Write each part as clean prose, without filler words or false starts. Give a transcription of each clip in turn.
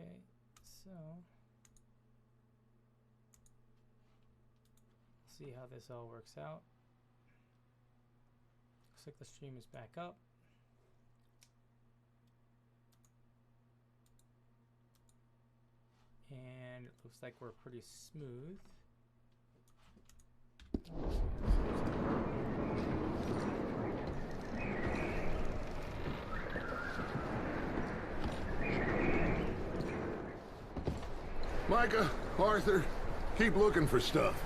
Okay, so see how this all works out. Looks like the stream is back up. And it looks like we're pretty smooth. Micah, Arthur, keep looking for stuff.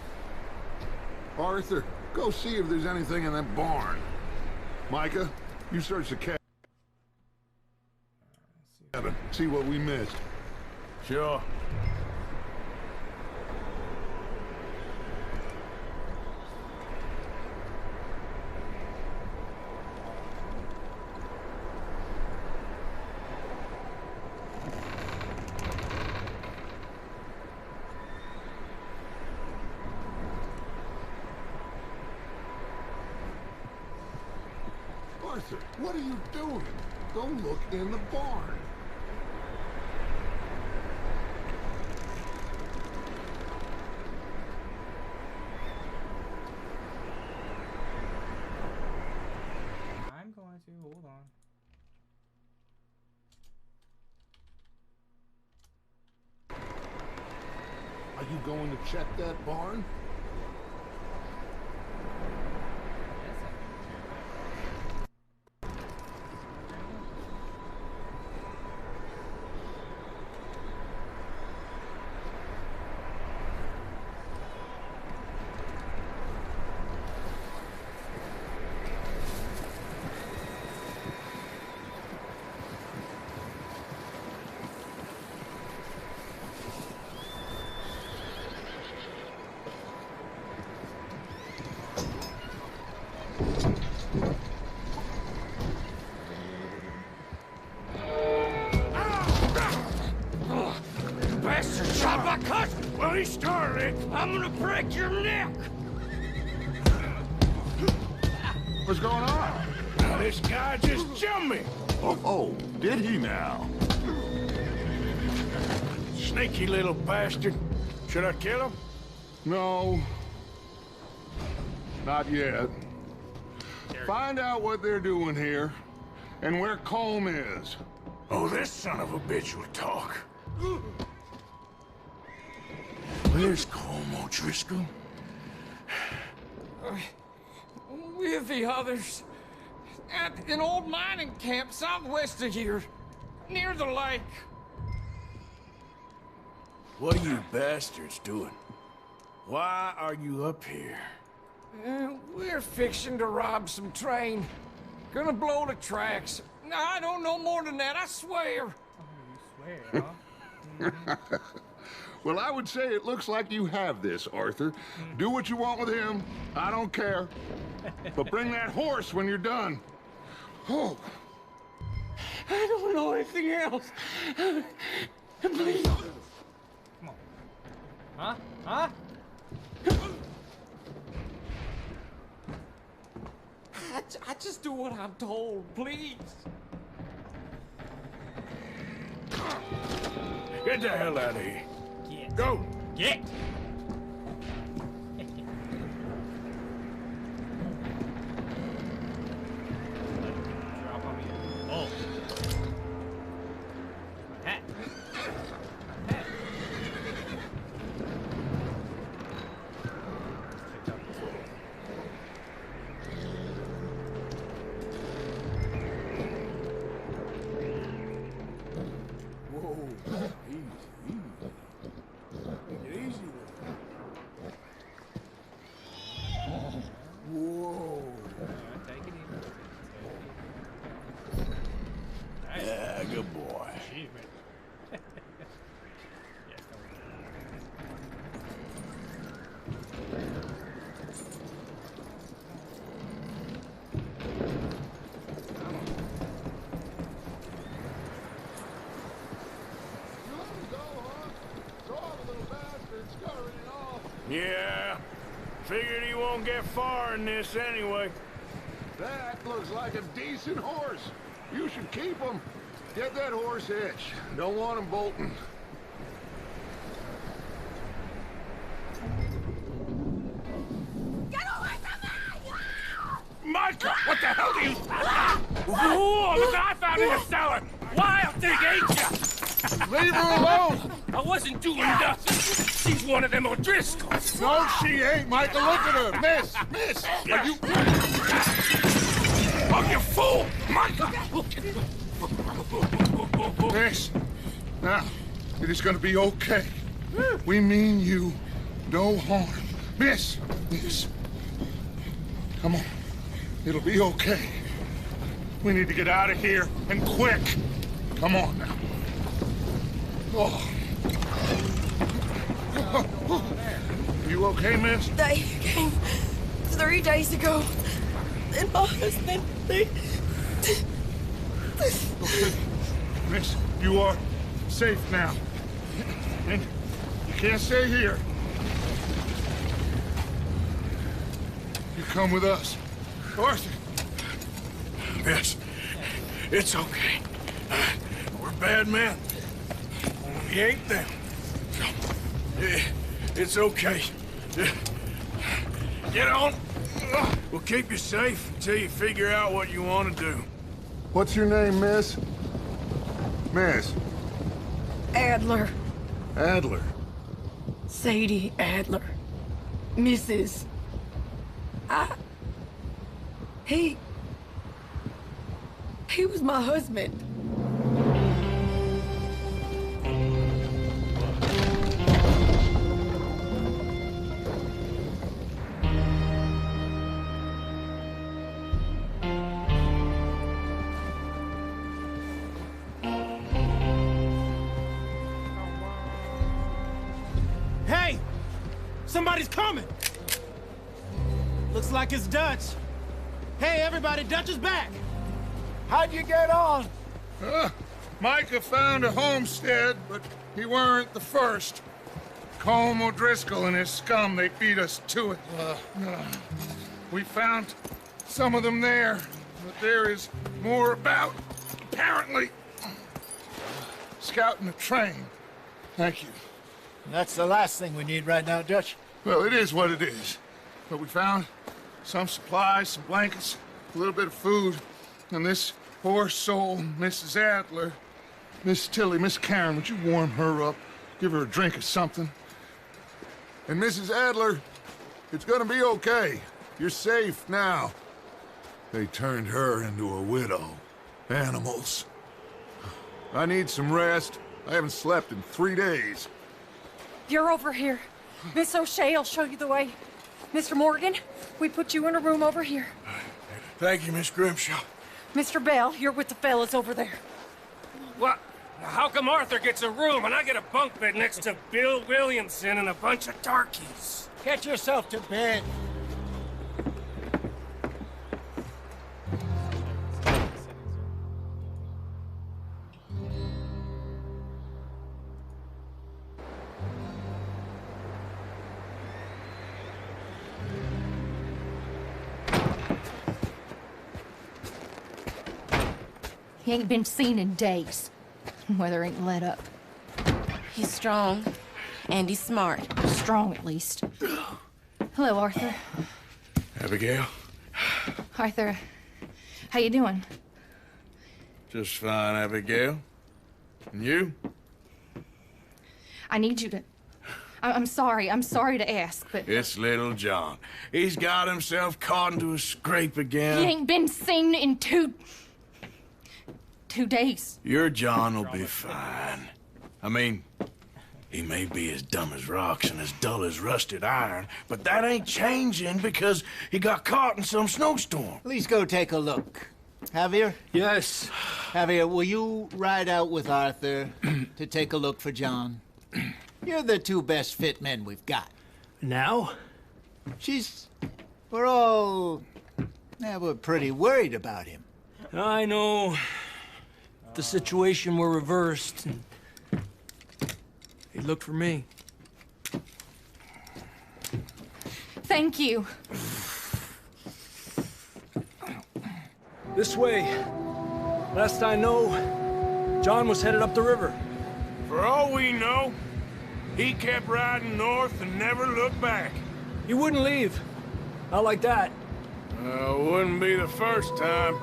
Arthur, go see if there's anything in that barn. Micah, you search the cabin, see what we missed. Sure. Arthur, what are you doing? Go look in the barn. I'm going to, hold on. Are you going to check that barn? Bastard shot my cousin! Well, he started it. I'm gonna break your neck! What's going on? Now, this guy just jumped me! Oh, did he now? Sneaky little bastard. Should I kill him? No. Not yet. Find out what they're doing here, and where Colm is. Oh, this son of a bitch will talk. Where's Colm O'Driscoll? With the others. At an old mining camp southwest of here. Near the lake. What are you bastards doing? Why are you up here? We're fixing to rob some train. Gonna blow the tracks. I don't know more than that, I swear. Oh, you swear, huh? Well, I would say it looks like you have this, Arthur. Do what you want with him. I don't care. But bring that horse when you're done. Oh. I don't know anything else. Please. Come on. Huh? Huh? I just do what I'm told, please. Get the hell out of here. Get. Go! Get! Drop on me. Oh. My hat. My hat. Picked up this one. Whoa. Easy, easy. Take it easy with Whoa. Take it easy. Nice. Yeah, good boy. Achievement. Yes, Yeah. Figured he won't get far in this anyway. That looks like a decent horse. You should keep him. Get that horse hitched. Don't want him bolting. Get away from me! Micah, what the hell do you... Whoa, look what I found in the cellar! Wild thing, ain't ya? Leave her alone! I wasn't doing nothing. She's one of them O'Driscolls. No, she ain't, Micah. Look at her. Miss, are you... Oh, you fool! Micah! Miss, now, it is gonna be okay. We mean you no harm. Miss, come on. It'll be okay. We need to get out of here, and quick. Come on now. Oh. You okay, miss? They came 3 days ago. And my husband, they... Miss, you are safe now. And you can't stay here. You come with us. Arthur. Miss, it's okay. We're bad men. We ain't them. It's okay. Get on. We'll keep you safe until you figure out what you want to do. What's your name, miss? Miss? Adler. Adler. Sadie Adler. Mrs. He was my husband. Hey! Somebody's coming! Looks like it's Dutch. Hey, everybody, Dutch is back! How'd you get on? Micah found a homestead, but he weren't the first. Colm O'Driscoll and his scum, they beat us to it. We found some of them there, but there is more about, apparently. Scouting a train. Thank you. That's the last thing we need right now, Dutch. Well, it is what it is. But we found some supplies, some blankets, a little bit of food, and this poor soul, Mrs. Adler, Miss Tilly, Miss Karen, would you warm her up? Give her a drink or something? And Mrs. Adler, it's gonna be okay. You're safe now. They turned her into a widow. Animals. I need some rest. I haven't slept in 3 days. You're over here. Miss O'Shea will show you the way. Mr. Morgan, we put you in a room over here. Thank you, Miss Grimshaw. Mr. Bell, you're with the fellas over there. What? How come Arthur gets a room and I get a bunk bed next to Bill Williamson and a bunch of darkies? Get yourself to bed. He ain't been seen in days. Weather ain't let up. He's strong, and he's smart. Strong, at least. Hello, Arthur. Abigail? Arthur, how you doing? Just fine, Abigail. And you? I need you to... I'm sorry to ask, but... It's little John. He's got himself caught into a scrape again. He ain't been seen in 2 days. Your John will be fine. I mean, he may be as dumb as rocks and as dull as rusted iron, but that ain't changing because he got caught in some snowstorm. Please go take a look. Javier? Yes. Javier, will you ride out with Arthur to take a look for John? You're the 2 best fit men we've got. Now? We're pretty worried about him. I know. The situation were reversed. He looked for me. Thank you. This way. Last I know, John was headed up the river. For all we know, he kept riding north and never looked back. He wouldn't leave. Not like that. Wouldn't be the first time.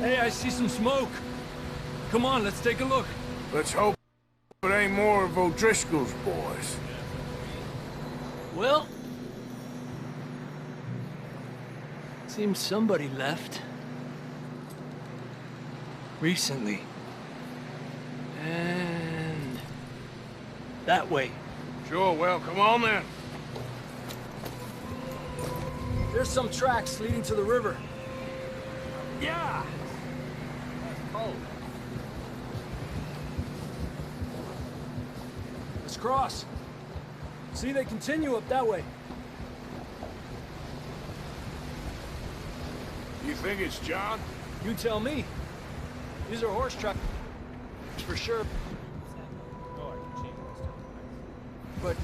Hey, I see some smoke. Come on, let's take a look. Let's hope it ain't more of O'Driscoll's boys. Well, seems somebody left. Recently. And that way. Sure, well, come on then. There's some tracks leading to the river. Yeah! Let's cross. See, they continue up that way. You think it's John? You tell me. These are horse tracks for sure. But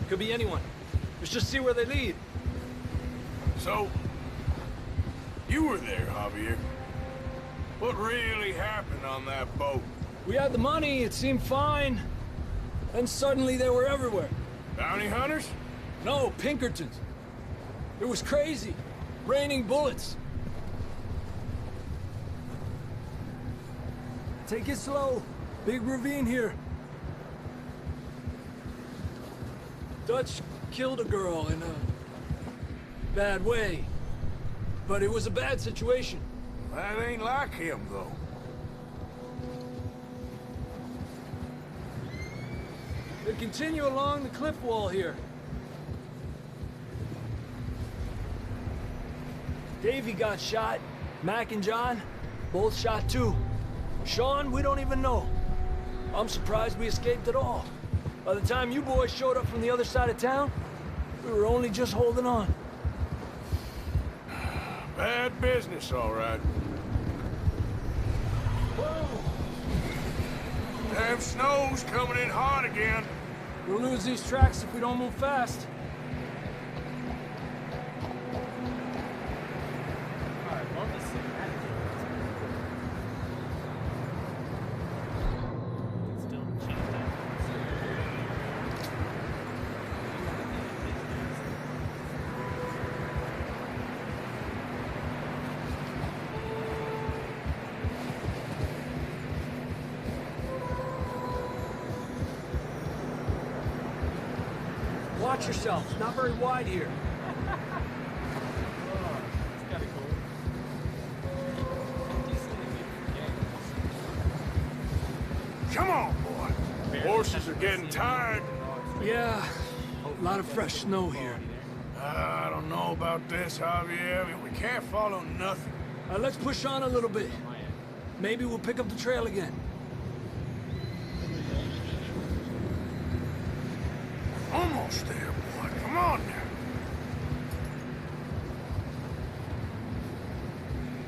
could be anyone. Let's just see where they lead. So, you were there, Javier. What really happened on that boat? We had the money, it seemed fine. Then suddenly they were everywhere. Bounty hunters? No, Pinkertons. It was crazy. Raining bullets. Take it slow. Big ravine here. Dutch killed a girl in a bad way. But it was a bad situation. That ain't like him, though. They continue along the cliff wall here. Davey got shot. Mac and John, both shot too. Sean, we don't even know. I'm surprised we escaped at all. By the time you boys showed up from the other side of town, we were only just holding on. Bad business, all right. Damn snow's coming in hot again. We'll lose these tracks if we don't move fast. Watch yourself. It's not very wide here. Come on, boy. Horses are getting tired. Yeah, a lot of fresh snow here. I don't know about this, Javier. We can't follow nothing. Let's push on a little bit. Maybe we'll pick up the trail again. Almost there, boy. Come on now.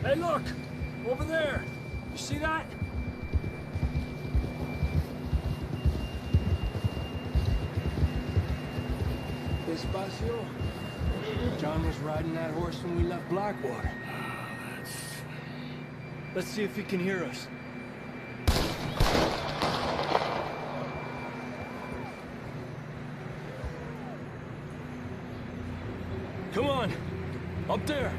Hey, look! Over there! You see that? Despacio. John was riding that horse when we left Blackwater. Let's see if he can hear us. Come on! Up there!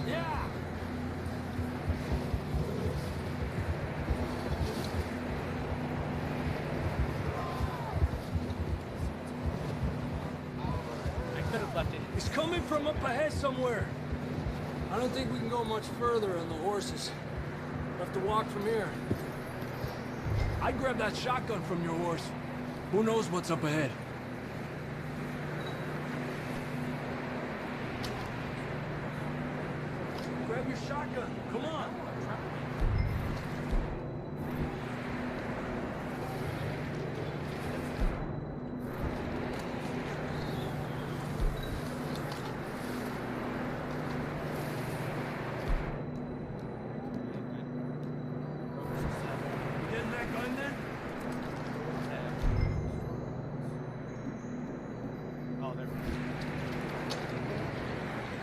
Yeah! He's coming from up ahead somewhere. I don't think we can go much further on the horses. We'll have to walk from here. I'd grab that shotgun from your horse. Who knows what's up ahead? Grab your shotgun. Come on.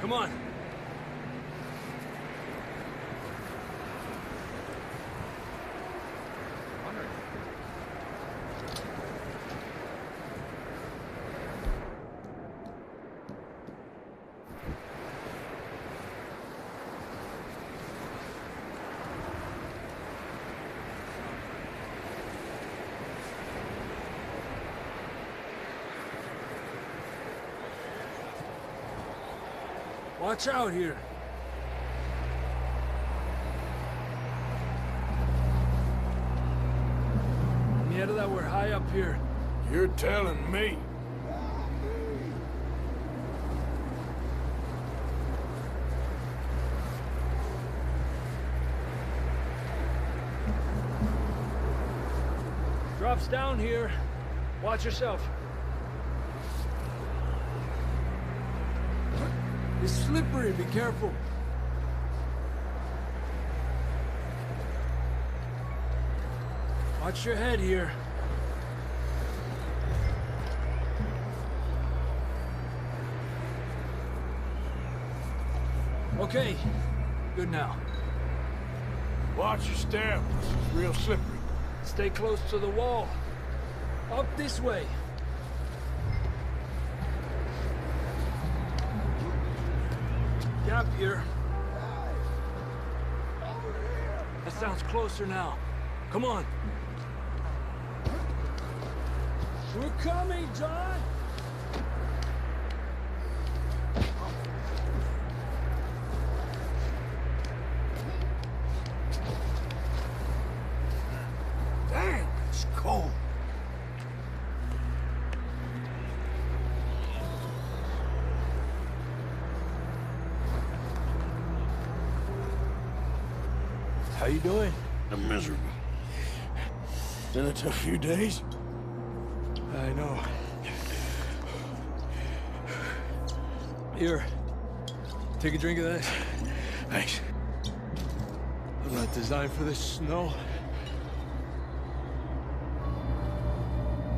Come on. Watch out here. Yeah, that we're high up here. You're telling me. Drops down here. Watch yourself. It's slippery, be careful. Watch your head here. Okay, good now. Watch your step. This is real slippery. Stay close to the wall. Up this way. Gap here. That sounds closer now. Come on. We're coming, John! Damn, it's cold. How you doing? I'm miserable. Been a tough few days. I know. Here. Take a drink of that. Thanks. I'm not designed for this snow.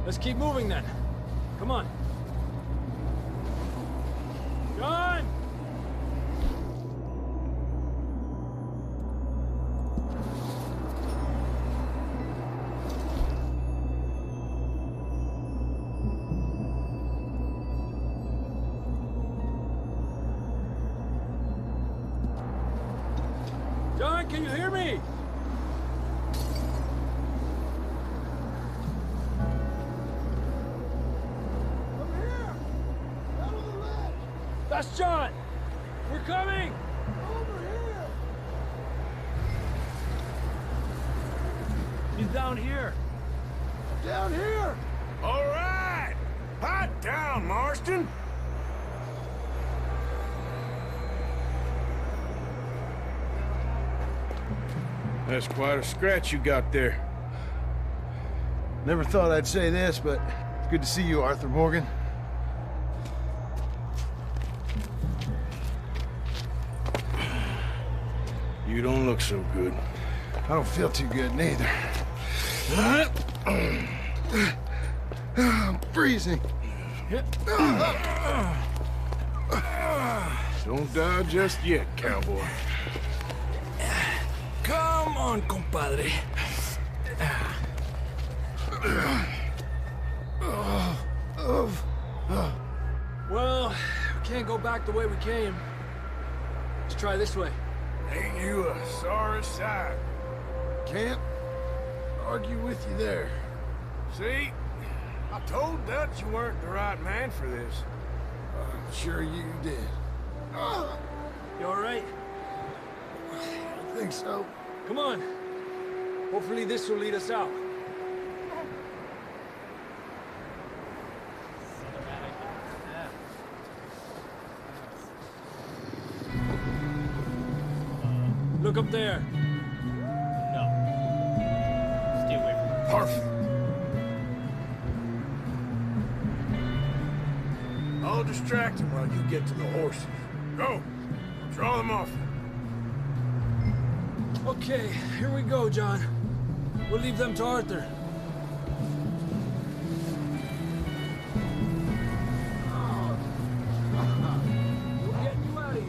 Let's keep moving then. Come on. John! John, can you hear me? Over here! Out on the ledge! That's John! We're coming! Over here! He's down here! Down here! All right! Hot down, Marston! That's quite a scratch you got there. Never thought I'd say this, but it's good to see you, Arthur Morgan. You don't look so good. I don't feel too good, neither. I'm freezing. Don't die just yet, cowboy. Come on, compadre. Well, we can't go back the way we came. Let's try this way. Ain't you a sorry sight? Can't argue with you there. See? I told Dutch you weren't the right man for this. I'm sure you did. You all right? I think so. Come on. Hopefully this will lead us out. Look up there. No. Stay away from her. Perfect. I'll distract him while you get to the horses. Go! Draw them off. Okay, here we go, John. We'll leave them to Arthur. We'll get you out of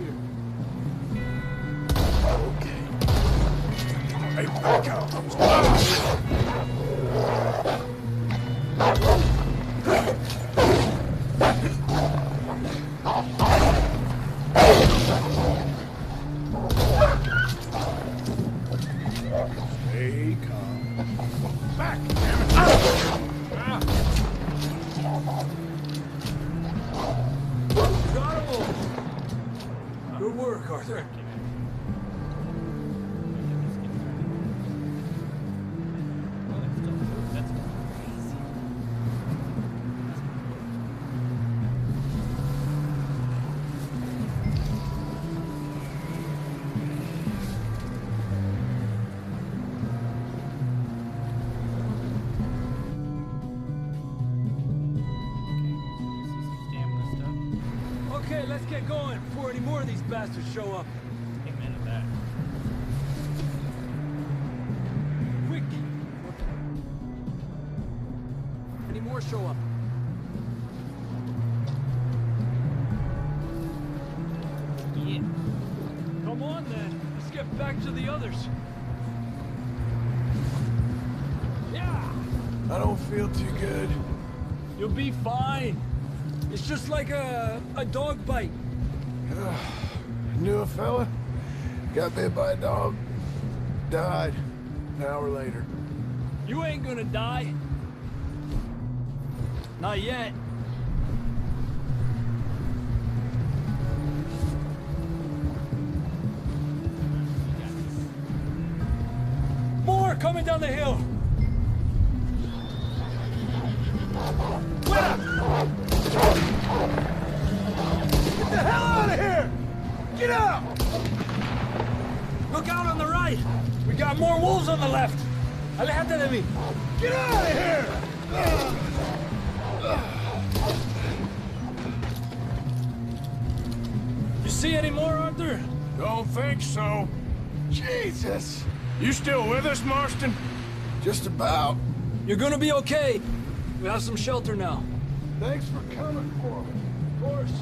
back, damn it. Got him all. Good work, Arthur. Okay, let's get going before any more of these bastards show up. Amen to that. Quick! Any more show up? Yeah. Come on then, let's get back to the others. Yeah! I don't feel too good. You'll be fine. It's just like a dog bite. Knew a fella, got bit by a dog, died an hour later. You ain't gonna die. Not yet. More coming down the hill. Get the hell out of here! Get out! Look out on the right. We got more wolves on the left. Aléjate de mí. Get out of here! You see any more, Arthur? Don't think so. Jesus! You still with us, Marston? Just about. You're gonna be okay. We have some shelter now. Thanks for coming for me. Of course.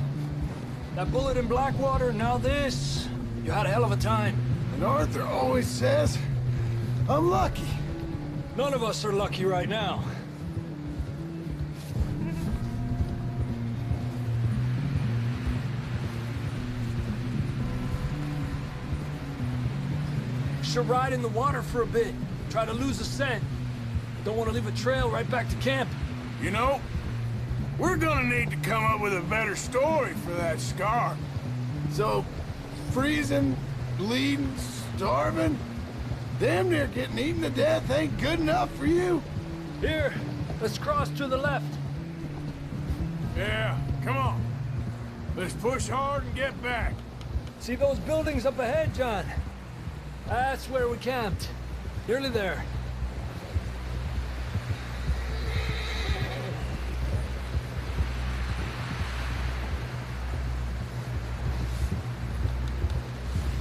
That bullet in Blackwater, now this. You had a hell of a time. And Arthur always says, I'm lucky. None of us are lucky right now. Should ride in the water for a bit. Try to lose the scent. Don't want to leave a trail right back to camp. You know, we're gonna need to come up with a better story for that scar. So, freezing, bleeding, starving, damn near getting eaten to death ain't good enough for you? Here, let's cross to the left. Yeah, come on. Let's push hard and get back. See those buildings up ahead, John? That's where we camped. Nearly there.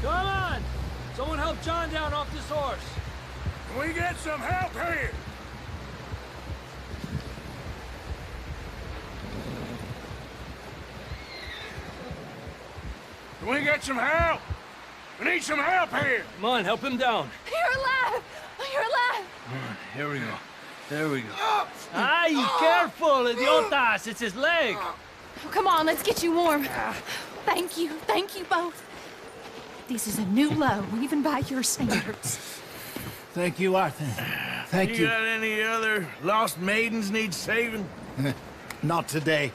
Come on! Someone help John down off this horse. Can we get some help here? Can we get some help? We need some help here! Come on, help him down. You're alive! You're alive! Here we go. There we go. Ay, careful, idiotas! It's his leg! Oh, come on, let's get you warm. Thank you both. This is a new low, even by your standards. Thank you, Arthur. Thank you. You got any other lost maidens need saving? Not today.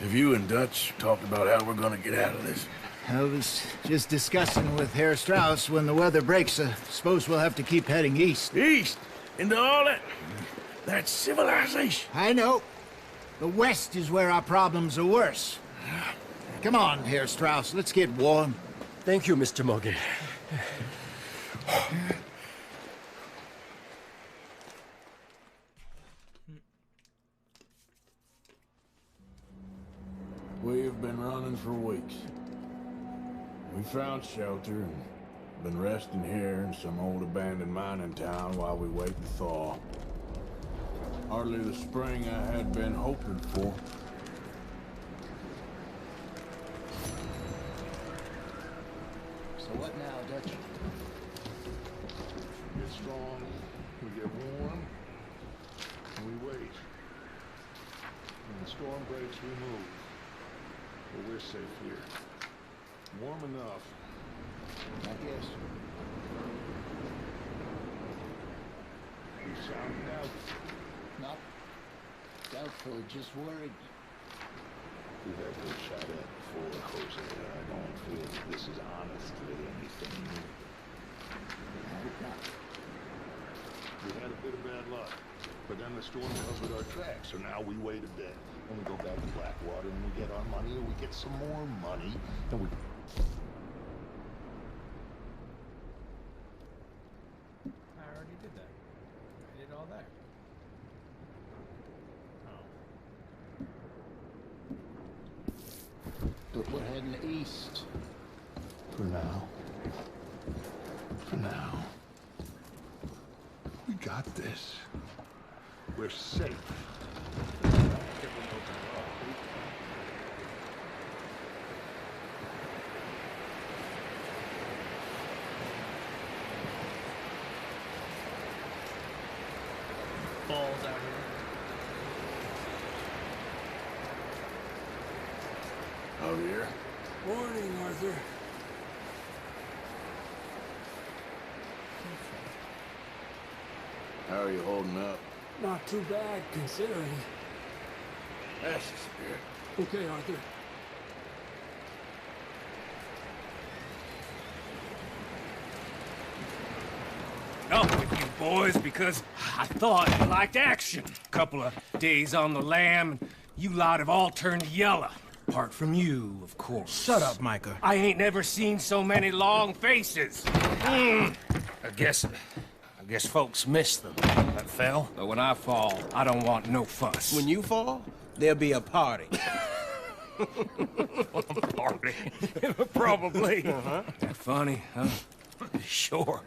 Have you and Dutch talked about how we're gonna get out of this? I was just discussing with Herr Strauss when the weather breaks. Suppose we'll have to keep heading east. East? Into all that civilization? I know. The west is where our problems are worse. Come on, Herr Strauss, let's get warm. Thank you, Mr. Morgan. We've been running for weeks. We found shelter and been resting here in some old abandoned mining town while we wait to thaw. Hardly the spring I had been hoping for. So what now, Dutch? We get strong, we get warm, and we wait. When the storm breaks, we move. But we're safe here. Warm enough. I guess. We sound doubtful. Not doubtful, just worried. We've had this shot at before, Jose. I don't feel that this is honestly anything new. We had a bit of bad luck, but then the storm covered our tracks, so now we wait a bit, and we go back to Blackwater, and we get our money, and we get some more money, and we... I already did that. I did all that. But we're heading east. For now. For now. We got this. We're safe. Balls out here. Out here. Morning, Arthur. How are you holding up? Not too bad, considering. That's the spirit. Okay, Arthur. Up with you boys because I thought you liked action. Couple of days on the lam, and you lot have all turned yellow. Apart from you, of course. Shut up, Micah. I ain't never seen so many long faces. I guess folks miss them. That fell. But when I fall, I don't want no fuss. When you fall, there'll be a party. Party. Probably. That funny, huh? Sure.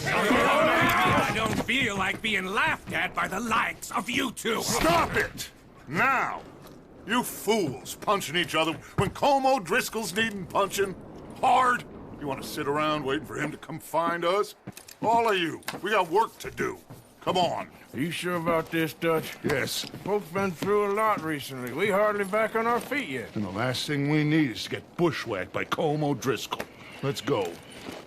I don't feel like being laughed at by the likes of you two. Stop it! Now! You fools punching each other when Como Driscoll's needing punching hard. You want to sit around waiting for him to come find us? All of you, we got work to do. Come on. Are you sure about this, Dutch? Yes. Folks been through a lot recently. We hardly back on our feet yet. And the last thing we need is to get bushwhacked by Como Driscoll. Let's go.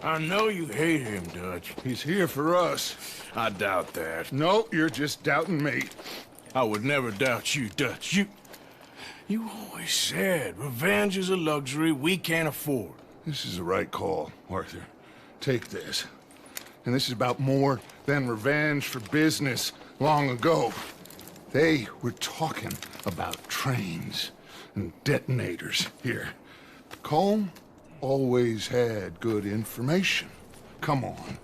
I know you hate him, Dutch. He's here for us. I doubt that. No, you're just doubting me. I would never doubt you, Dutch. You always said revenge is a luxury we can't afford. This is the right call, Arthur. Take this. And this is about more than revenge for business long ago. They were talking about trains and detonators here. Colm always had good information. Come on.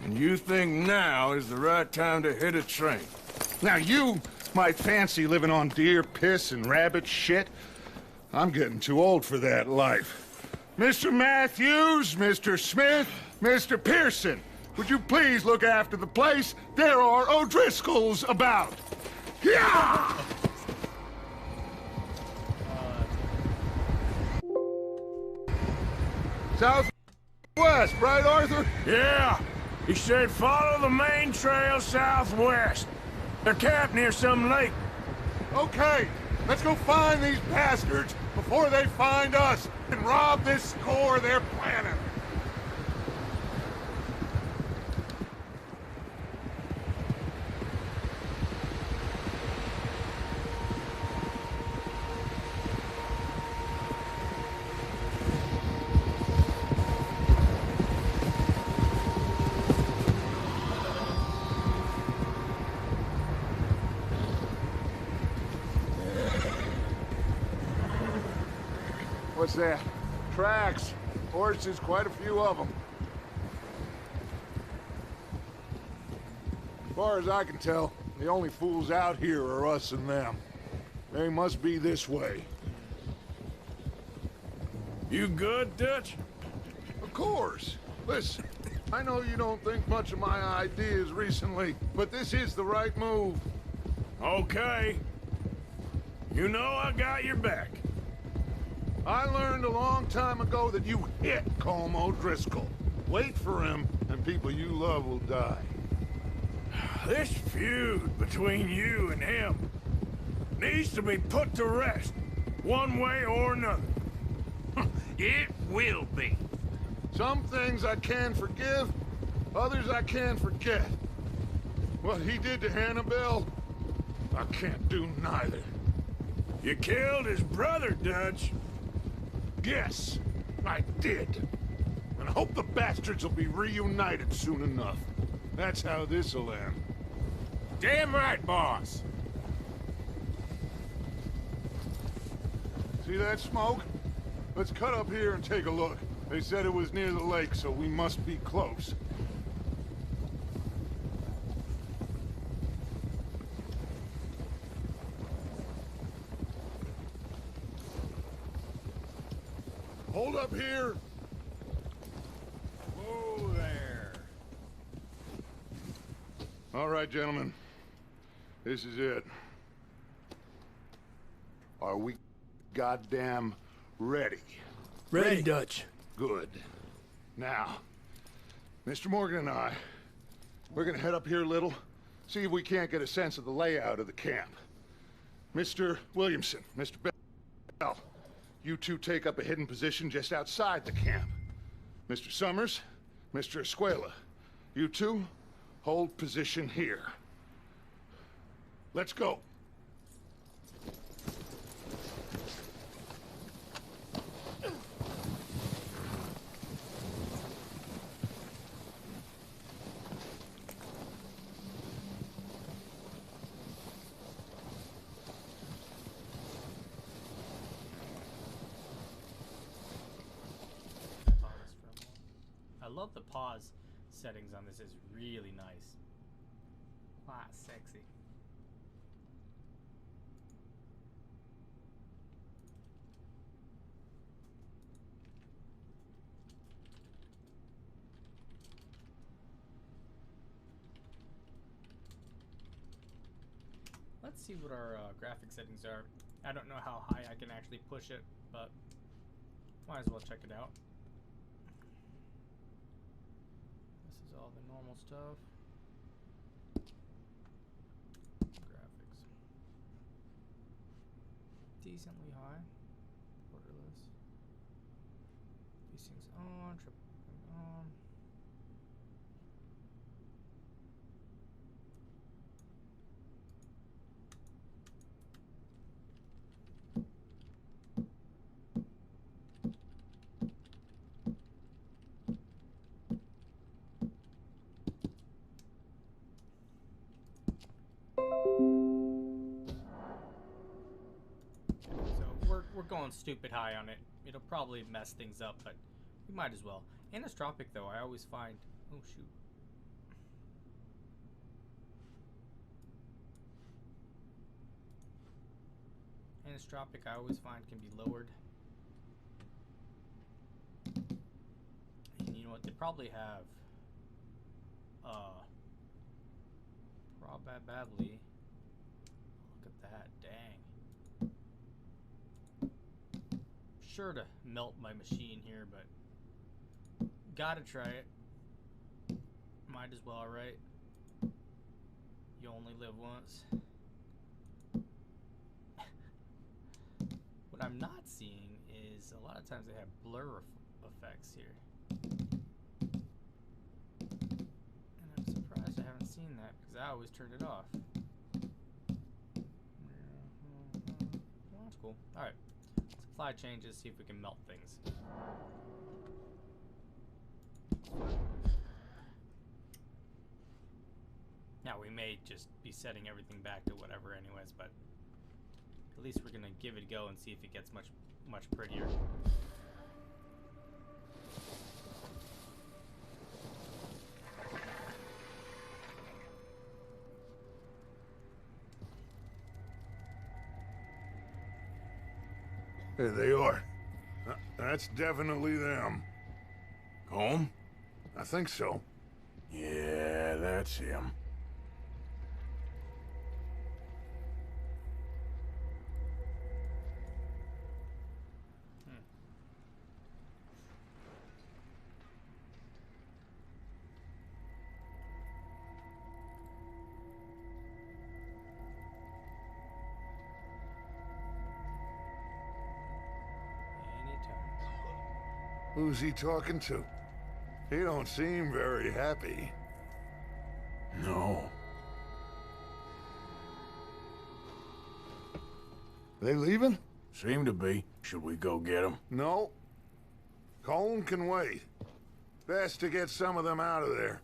And you think now is the right time to hit a train? Now you might fancy living on deer piss and rabbit shit. I'm getting too old for that life. Mr. Matthews, Mr. Smith, Mr. Pearson, would you please look after the place? There are O'Driscolls about. Yeah! Southwest, right, Arthur? Yeah. He said follow the main trail southwest. They're camped near some lake. Okay, let's go find these bastards before they find us and rob this score they're planning. What's that? Tracks. Horses, quite a few of them. As far as I can tell, the only fools out here are us and them. They must be this way. You good, Dutch? Of course. Listen, I know you don't think much of my ideas recently, but this is the right move. Okay. You know I got your back. I learned a long time ago that you hit Como Driscoll. Wait for him, and people you love will die. This feud between you and him needs to be put to rest, one way or another. It will be. Some things I can forgive, Others I can't forget. What he did to Annabelle, I can't do neither. You killed his brother, Dutch. Yes, I did. And I hope the bastards will be reunited soon enough. That's how this'll end. Damn right, boss. See that smoke? Let's cut up here and take a look. They said it was near the lake, so we must be close. Hold up here. Whoa there. All right, gentlemen. This is it. Are we goddamn ready? Ready, Dutch. Good. Now, Mr. Morgan and I, we're gonna head up here a little, see if we can't get a sense of the layout of the camp. Mr. Williamson, Mr. Bell, you two take up a hidden position just outside the camp. Mr. Summers, Mr. Escuela, you two hold position here. Let's go. I love the pause settings on this. Is really nice. Wow, sexy. Let's see what our graphic settings are. I don't know how high I can actually push it, but might as well check it out. This is all the normal stuff. Graphics. Decently high. Borderless. These things on, triple on. We're going stupid high on it. It'll probably mess things up, but we might as well. Anisotropic, though, I always find... Oh, shoot. Anisotropic, I always find, can be lowered. And you know what? They probably have... Probably... Look at that. Dang. Sure to melt my machine here, but gotta try it. Might as well, right? You only live once. What I'm not seeing is a lot of times they have blur effects here. And I'm surprised I haven't seen that because I always turn it off. Well, that's cool. Alright. Supply changes, see if we can melt things. Now we may just be setting everything back to whatever anyways, but at least we're gonna give it a go and see if it gets much prettier. There they are. That's definitely them. Home? I think so. Yeah, that's him. Who's he talking to? He don't seem very happy. No. They leaving? Seem to be. Should we go get them? No. Colm can wait. Best to get some of them out of there.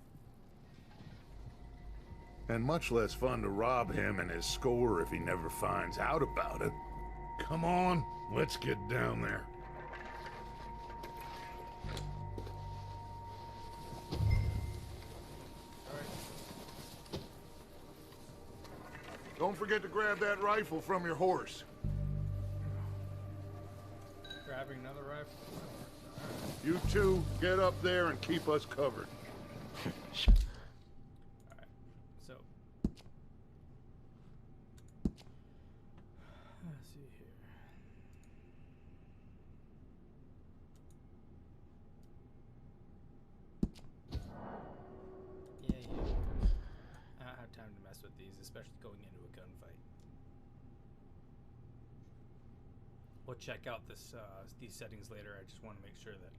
And much less fun to rob him and his score if he never finds out about it. Come on, let's get down there. Don't forget to grab that rifle from your horse. Grabbing another rifle. You two, get up there and keep us covered. Alright, so. Let's see here. Yeah. I don't have time to mess with these, especially going into a gunfight. We'll check out this these settings later. I just want to make sure that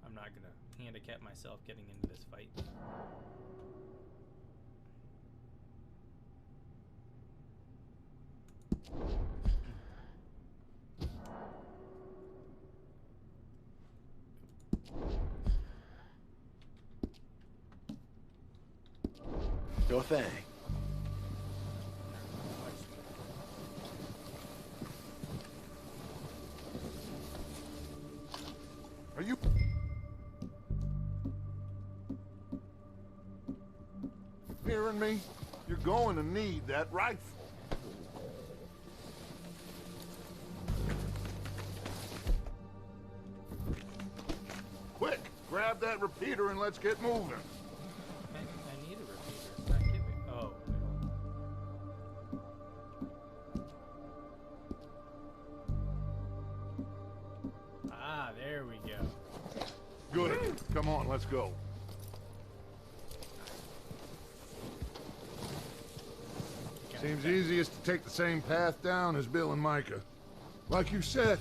I'm not gonna handicap myself getting into this fight. Your thing. Are you... hearing me? You're going to need that rifle. Quick, grab that repeater and let's get moving. I need a repeater. It's not giving. Oh. Ah, there we go. Good. Come on, let's go. Seems easiest to take the same path down as Bill and Micah. Like you said,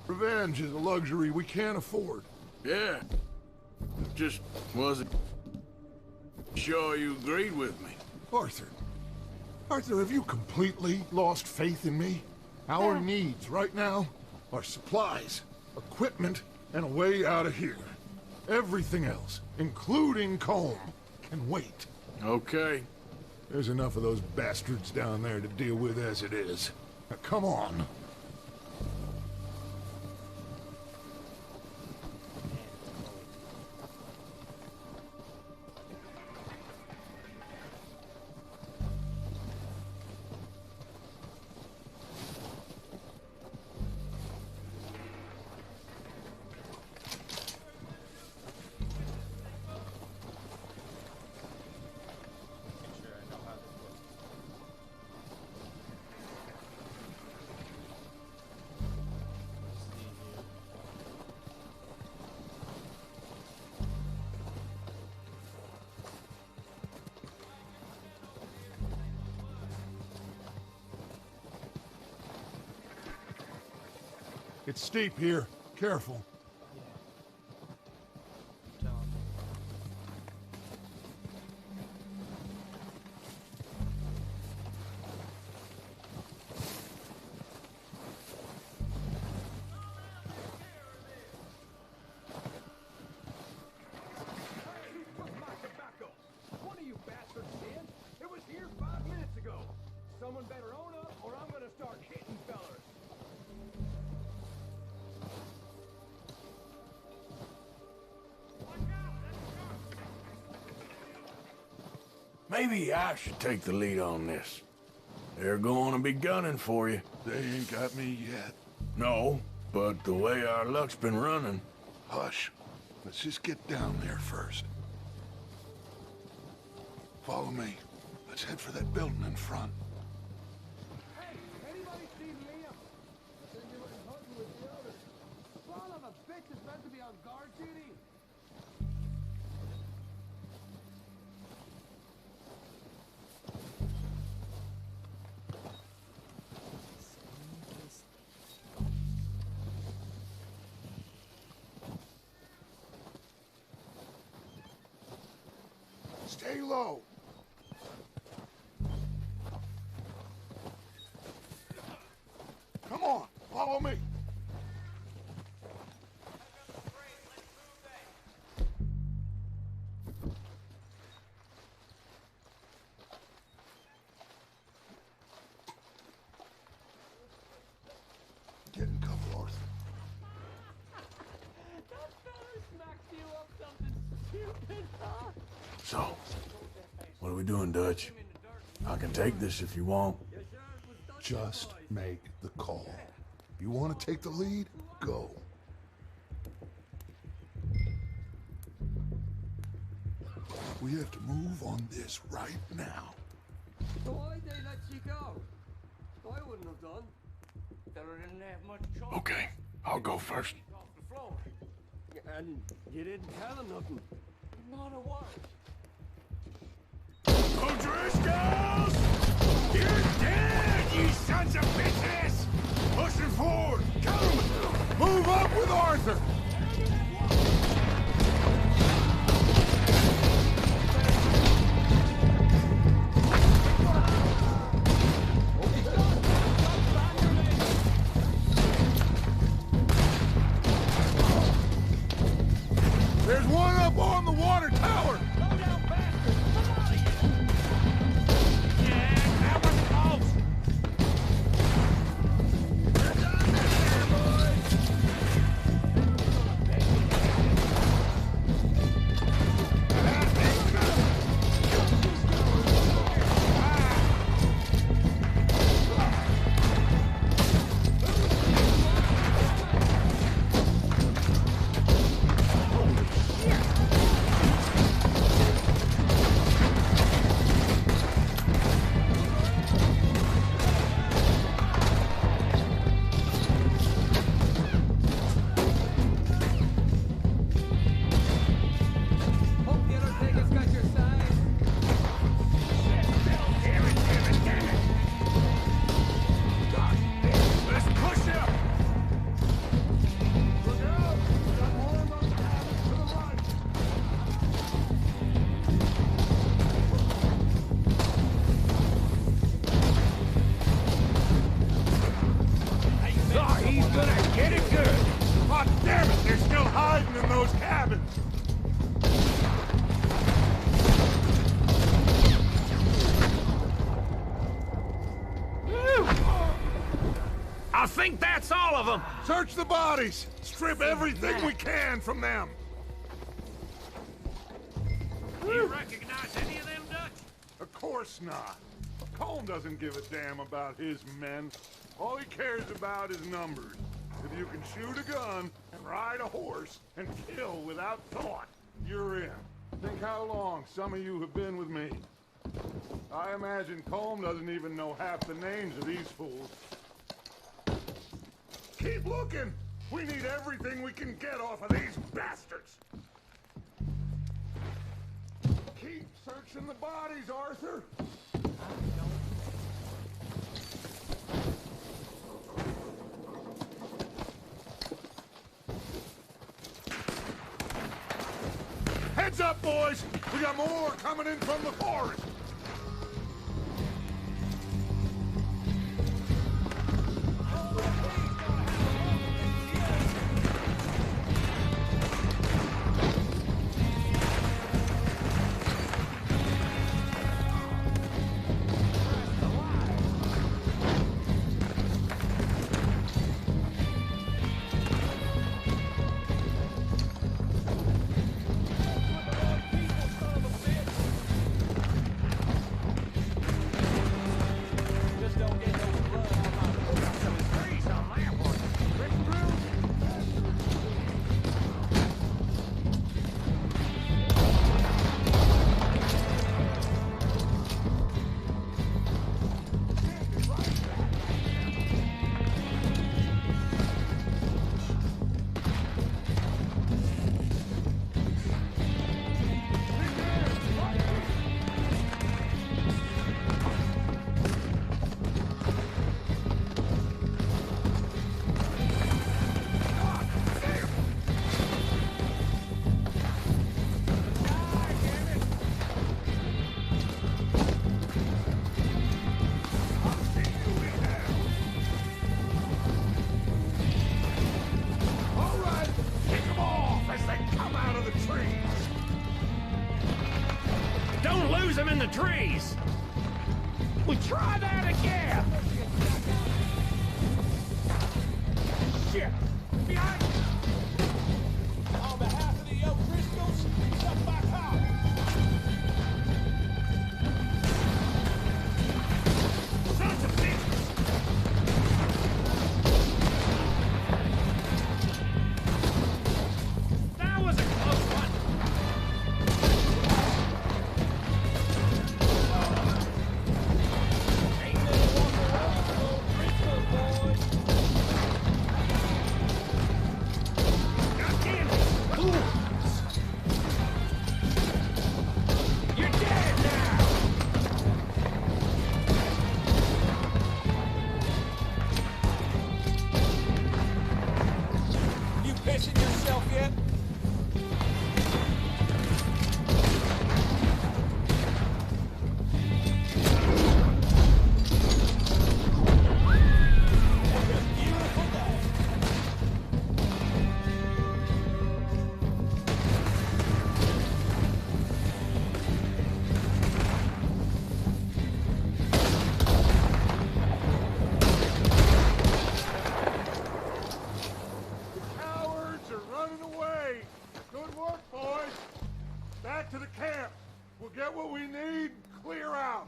revenge is a luxury we can't afford. Yeah. Just wasn't sure you agreed with me. Arthur. Arthur, have you completely lost faith in me? Our needs right now are supplies, equipment, and a way out of here. Everything else, including Colm, can wait. Okay. There's enough of those bastards down there to deal with as it is. Now, come on. It's steep here. Careful. Someone better own up, or I'm gonna start hitting fellers. Maybe I should take the lead on this. They're going to be gunning for you. They ain't got me yet. No, but the way our luck's been running... Hush. Let's just get down there first. Follow me. Let's head for that building in front. Hey, anybody see Liam? I think he was hunting with the others. Son of a bitch is meant to be on guard duty. Stay low. Come on, follow me. Get in cover, Arthur. That fella smacked you up something stupid, huh? So, what are we doing, Dutch? I can take this if you want. Just make the call. You want to take the lead? Go. We have to move on this right now. So why'd they let you go? I wouldn't have done. Fella didn't have much choice. Okay, I'll go first. Off the floor. And you didn't tell him nothing. Not a word. O'Driscolls! You're dead, you sons of bitches! Pushing forward! Come! Move up with Arthur! There's one up on the water tower! I think that's all of them. Search the bodies! Strip everything we can from them! You recognize any of them, Dutch? Of course not. Colm doesn't give a damn about his men. All he cares about is numbers. If you can shoot a gun and ride a horse and kill without thought, you're in. Think how long some of you have been with me. I imagine Colm doesn't even know half the names of these fools. Keep looking! We need everything we can get off of these bastards! Keep searching the bodies, Arthur! Heads up, boys! We got more coming in from the forest! We try that again! Shit! Behind you! On behalf of the O'Driscolls, step back out! Sons of bitches! That was a close one! Ain't no walking around with O'Driscoll, boys! God damn it! You're dead now! You pissing yourself yet? Beautiful day. Cowards are running away. Good work, boys. Back to the camp. We'll get what we need and clear out.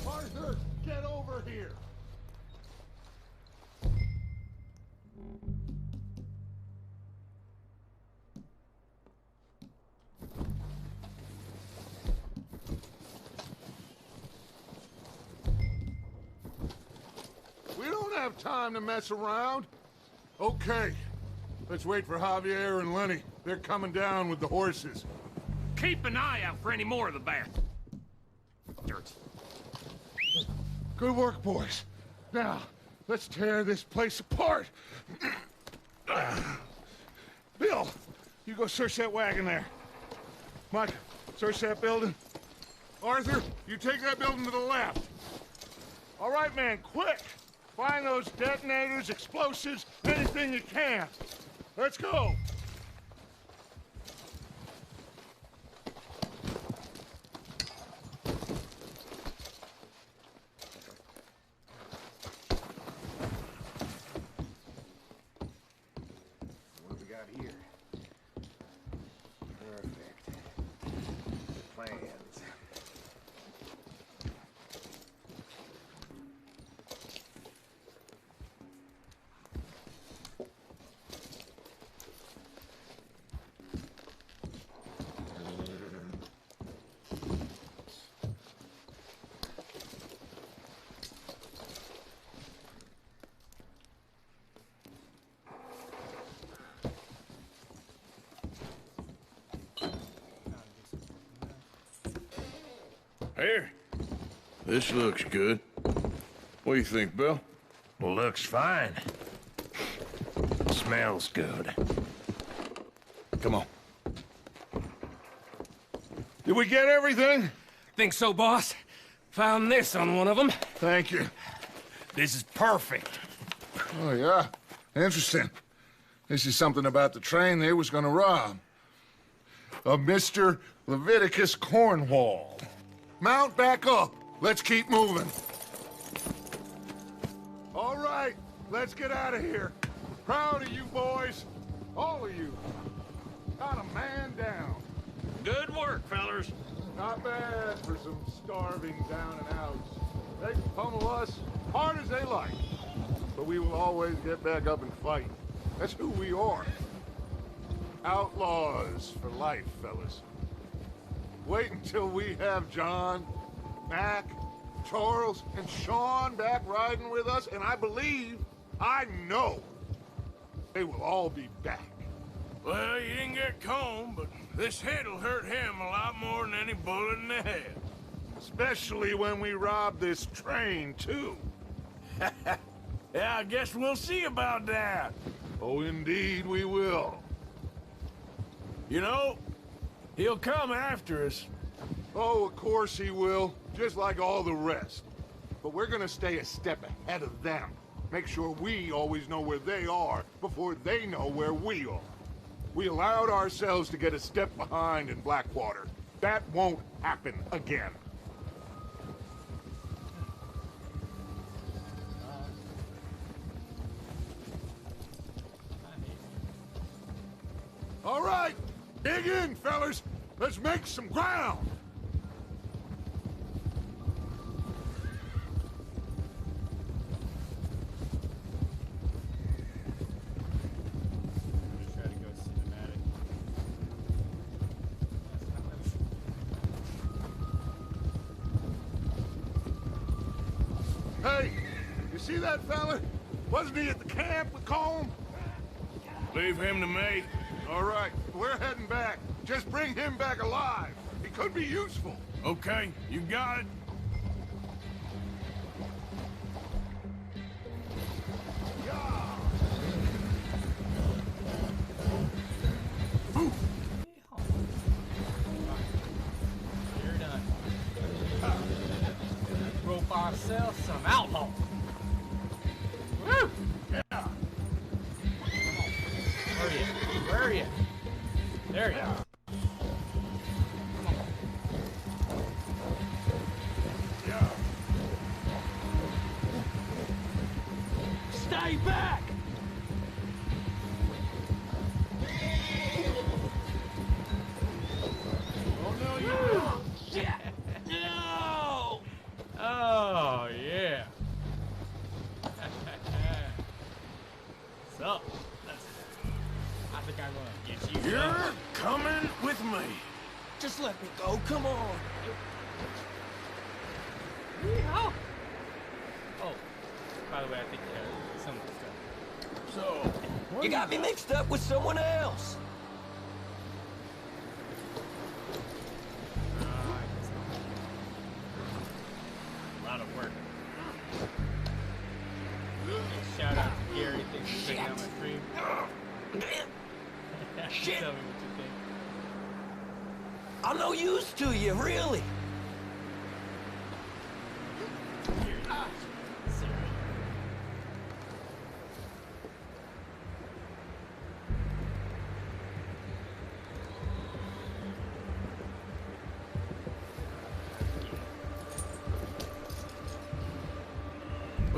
Arthur, get over here. We don't have time to mess around. Okay, let's wait for Javier and Lenny. They're coming down with the horses. Keep an eye out for any more of the band. Dirt. Good work, boys. Now, let's tear this place apart. Bill, you go search that wagon there. Mike, search that building. Arthur, you take that building to the left. All right, man, quick. Find those detonators, explosives, anything you can. Let's go. What do we got here? Perfect. Plans. Here. This looks good. What do you think, Bill? Looks fine. Smells good. Come on. Did we get everything? Think so, boss? Found this on one of them. Thank you. This is perfect. Oh, yeah? Interesting. This is something about the train they was gonna rob. Of Mr. Leviticus Cornwall. Mount back up. Let's keep moving. All right, let's get out of here. Proud of you boys. All of you. Got a man down. Good work, fellers. Not bad for some starving down and outs. They can pummel us hard as they like. But we will always get back up and fight. That's who we are. Outlaws for life, fellas. Wait until we have John, Mac, Charles, and Sean back riding with us, and I believe, I know, they will all be back. Well, you didn't get Combe, but this hit'll hurt him a lot more than any bullet in the head. Especially when we rob this train, too. Yeah, I guess we'll see about that. Oh, indeed we will. You know, he'll come after us. Oh, of course he will, just like all the rest. but we're gonna stay a step ahead of them. Make sure we always know where they are before they know where we are. We allowed ourselves to get a step behind in Blackwater. That won't happen again. All right, dig in, fellas. Let's make some ground. Try to go cinematic. Hey, you see that fella? Wasn't he at the camp with Colm? Leave him to me. All right, we're heading back. Just bring him back alive. He could be useful. Okay, you got it. You're done. Rope ourselves some outlaw. Woo! Yeah. Where are you? Where are you? There you are. Yeah. Stay back! Oh, no, you No! Oh, yeah. So, I think I'm gonna get you. You're coming with me. Just let me go, come on. Yeehaw. Oh, by the way, I think some of the stuff. So, You got me mixed up with someone else. I guess not. A lot of work. Shout out to Gary, thanks for checking out my stream. Shit. Tell me what you think. I'm no use to you, really.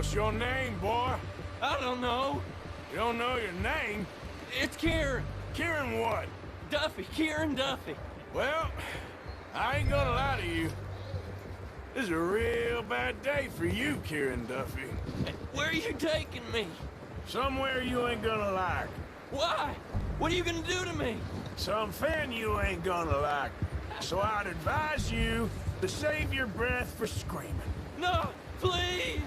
what's your name, boy? I don't know. You don't know your name? It's Kieran. Kieran what? Duffy. Kieran Duffy. Well, I ain't gonna lie to you. This is a real bad day for you, Kieran Duffy. Where are you taking me? Somewhere you ain't gonna like. Why? What are you gonna do to me? Something you ain't gonna like. So I'd advise you to save your breath for screaming. No, please.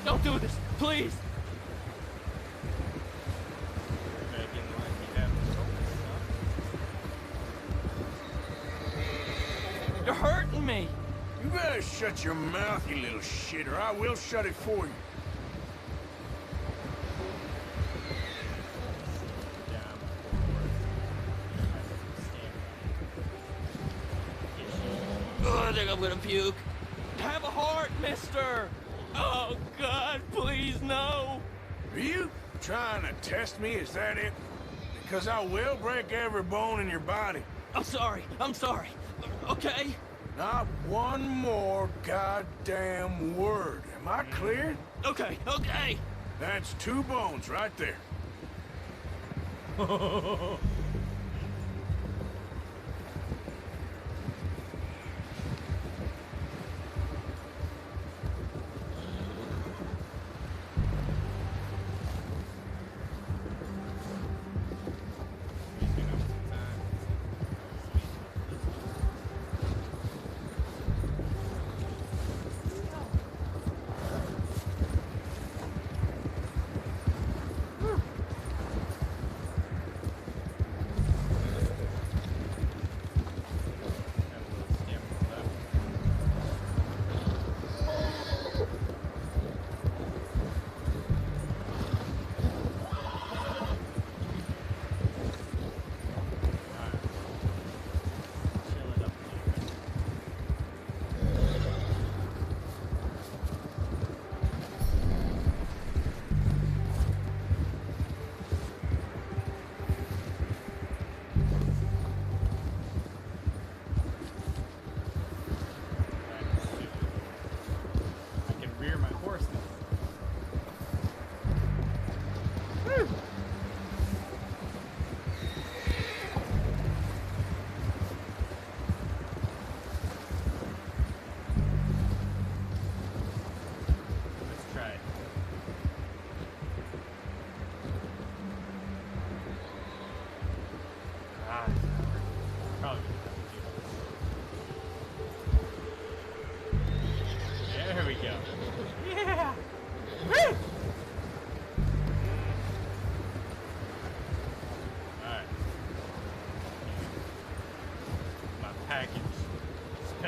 Don't do this, please. You're hurting me. You better shut your mouth, you little shit, or I will shut it for you. Oh, I think I'm gonna puke. Have a heart, mister. Oh, God, please, no. Are you trying to test me? Is that it? Because I will break every bone in your body. I'm sorry. Okay? Not one more goddamn word. Am I clear? Okay. That's 2 bones right there.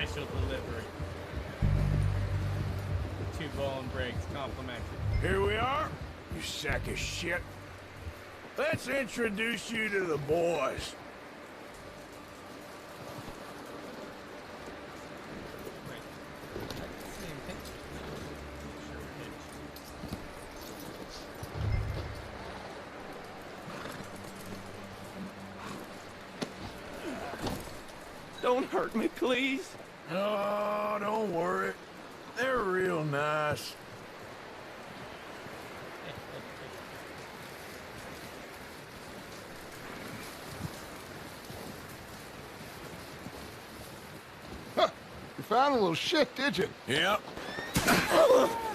Special delivery. 2 bone breaks complimentary. Here we are, you sack of shit. Let's introduce you to the boys. Wait. Same thing. Don't hurt me, please. Oh, don't worry. They're real nice. Huh. You found a little shit, did you? Yep.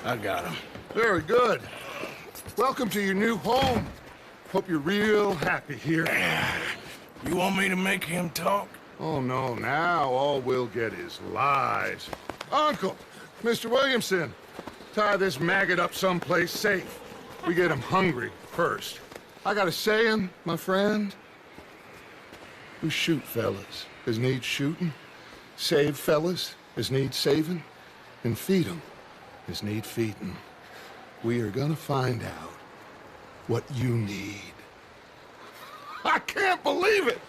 I got him. Very good. Welcome to your new home. Hope you're real happy here. You want me to make him talk? Oh, no, now all we'll get is lies. Uncle, Mr. Williamson, tie this maggot up someplace safe. We get him hungry first. I got a saying, my friend. We shoot fellas as need shooting, save fellas as need saving, and feed 'em as need feeding. We are gonna find out what you need. I can't believe it!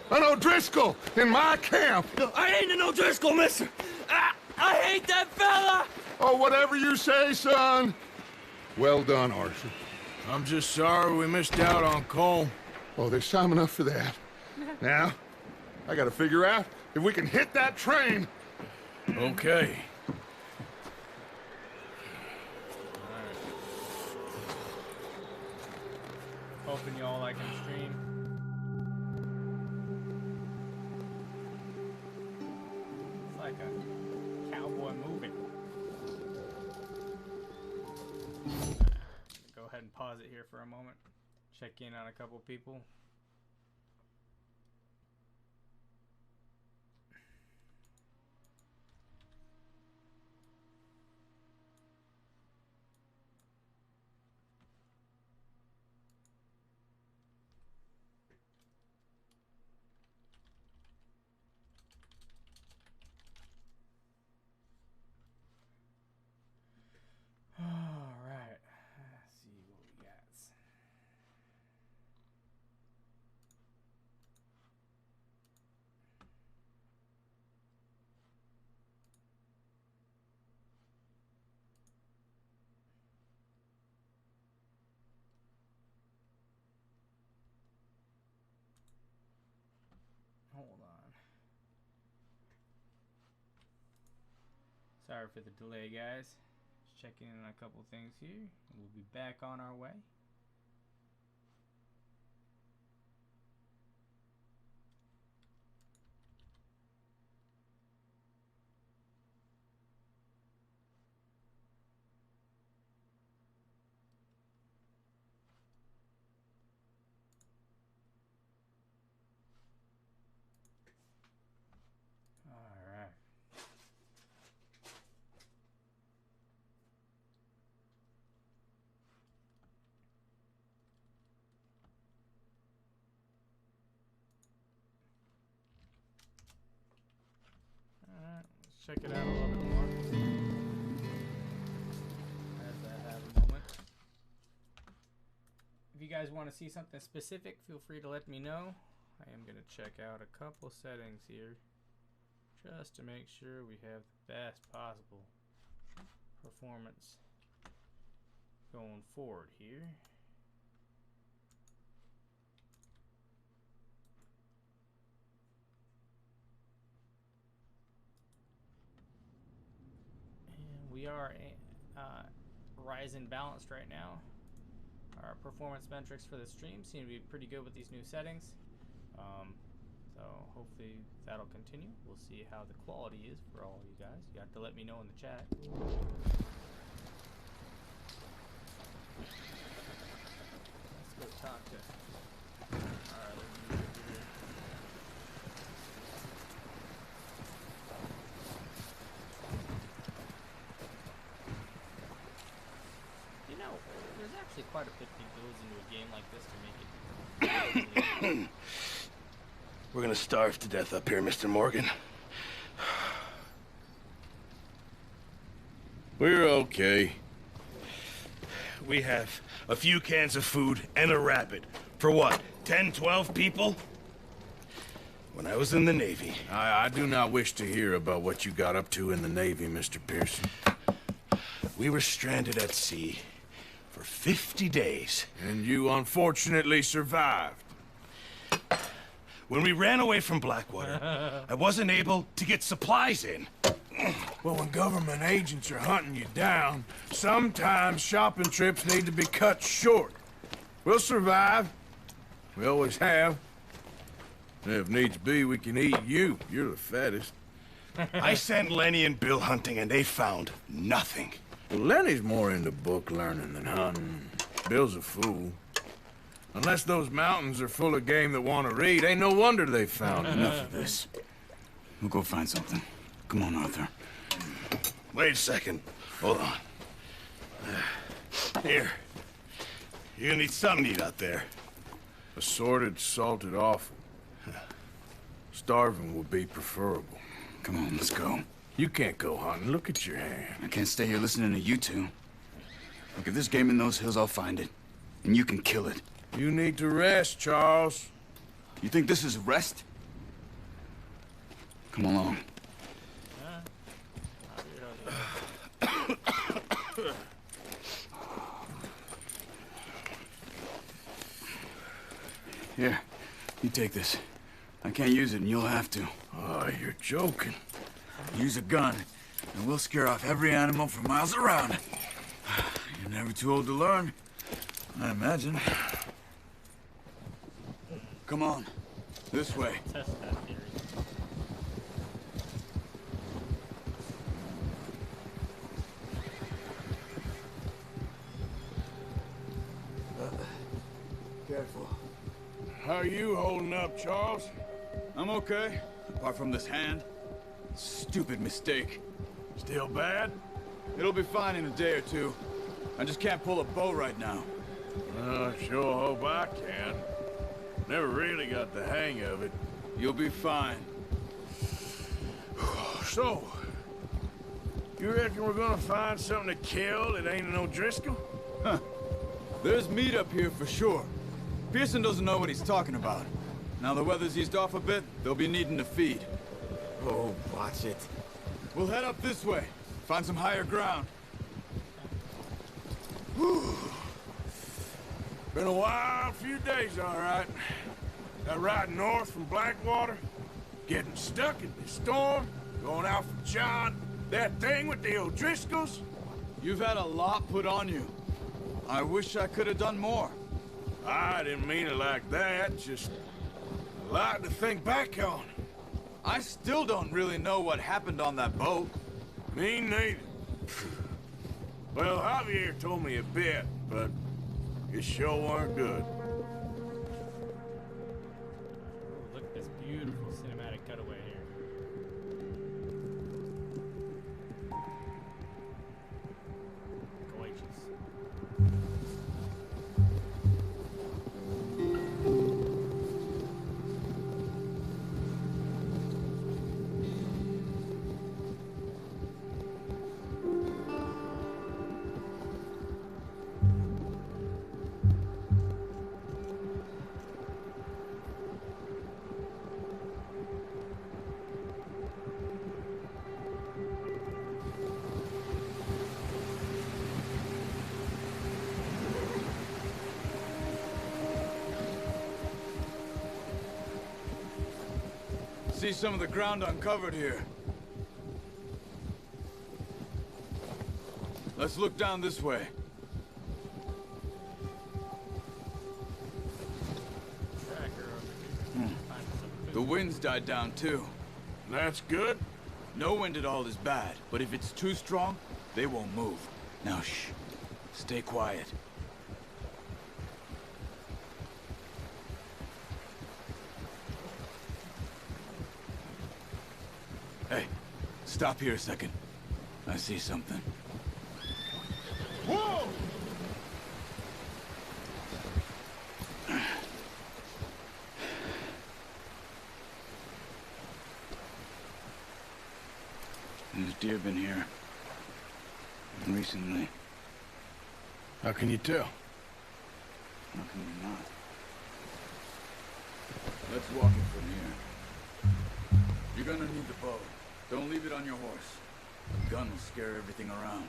An O'Driscoll in my camp! I ain't an O'Driscoll, mister! I hate that fella! Oh, whatever you say, son. Well done, Arthur. I'm just sorry we missed out on Cole. Oh, there's time enough for that. Now, I gotta figure out if we can hit that train. Okay. Hoping y'all like him stream. It's like a cowboy movie. Go ahead and pause it here for a moment. Check in on a couple people. Alright, let's see what we got. Hold on. Sorry for the delay, guys. Just checking in on a couple things here. We'll be back on our way. Alright. Alright, let's check it out a little bit more. As I have a moment. If you guys want to see something specific, feel free to let me know. I am going to check out a couple settings here just to make sure we have the best possible performance going forward here. And we are Ryzen balanced right now. Our performance metrics for the stream seem to be pretty good with these new settings. So hopefully that'll continue. We'll see how the quality is for all you guys. You have to let me know in the chat. Let's go talk to our other user here. You know, there's actually quite a bit that goes into a game like this to make it. We're gonna starve to death up here, Mr. Morgan. We're okay. We have a few cans of food and a rabbit. For what, 10, 12 people? When I was in the Navy... I do not wish to hear about what you got up to in the Navy, Mr. Pearson. We were stranded at sea for 50 days. And you unfortunately survived. When we ran away from Blackwater, I wasn't able to get supplies in. Well, when government agents are hunting you down, sometimes shopping trips need to be cut short. We'll survive. We always have. And if needs be, we can eat you. You're the fattest. I sent Lenny and Bill hunting, and they found nothing. Well, Lenny's more into book learning than hunting. Bill's a fool. Unless those mountains are full of game that want to read, ain't no wonder they found Enough of this. We'll go find something. Come on, Arthur. Wait a second. Hold on. Here. You're gonna need something to eat out there. Assorted, salted offal. Starving would be preferable. Come on, let's go. You can't go hunting. Look at your hand. I can't stay here listening to you two. Look, if there's game in those hills, I'll find it. And you can kill it. You need to rest, Charles. You think this is rest? Come along. Here, you take this. I can't use it, and you'll have to. Oh, you're joking. Use a gun, and we'll scare off every animal for miles around. You're never too old to learn, I imagine. Come on, this way. Test that theory. Careful. How are you holding up, Charles? I'm okay, apart from this hand. Stupid mistake. Still bad? It'll be fine in a day or two. I just can't pull a bow right now. Sure hope I can. Never really got the hang of it. You'll be fine. So, you reckon we're gonna find something to kill that ain't no Driscoll? Huh. There's meat up here for sure. Pearson doesn't know what he's talking about. Now the weather's eased off a bit, they'll be needing to feed. Oh, watch it. We'll head up this way. Find some higher ground. Been a wild few days, all right. That ride north from Blackwater, getting stuck in the storm, going out from John, that thing with the O'Driscolls. You've had a lot put on you. I wish I could have done more. I didn't mean it like that, just a lot to think back on. I still don't really know what happened on that boat. Me neither. Well, Javier told me a bit, but it sure weren't good. Oh, look at this beautiful cinematic cutaway here. Gorgeous. See some of the ground uncovered here. Let's look down this way. The wind's died down too. That's good. No wind at all is bad, but if it's too strong, they won't move. Now shh. Stay quiet. Hey, stop here a second. I see something. Whoa! There's deer been here. recently. How can you tell? How can you not? Let's walk it from here. You're gonna need the bow. Don't leave it on your horse. The gun will scare everything around.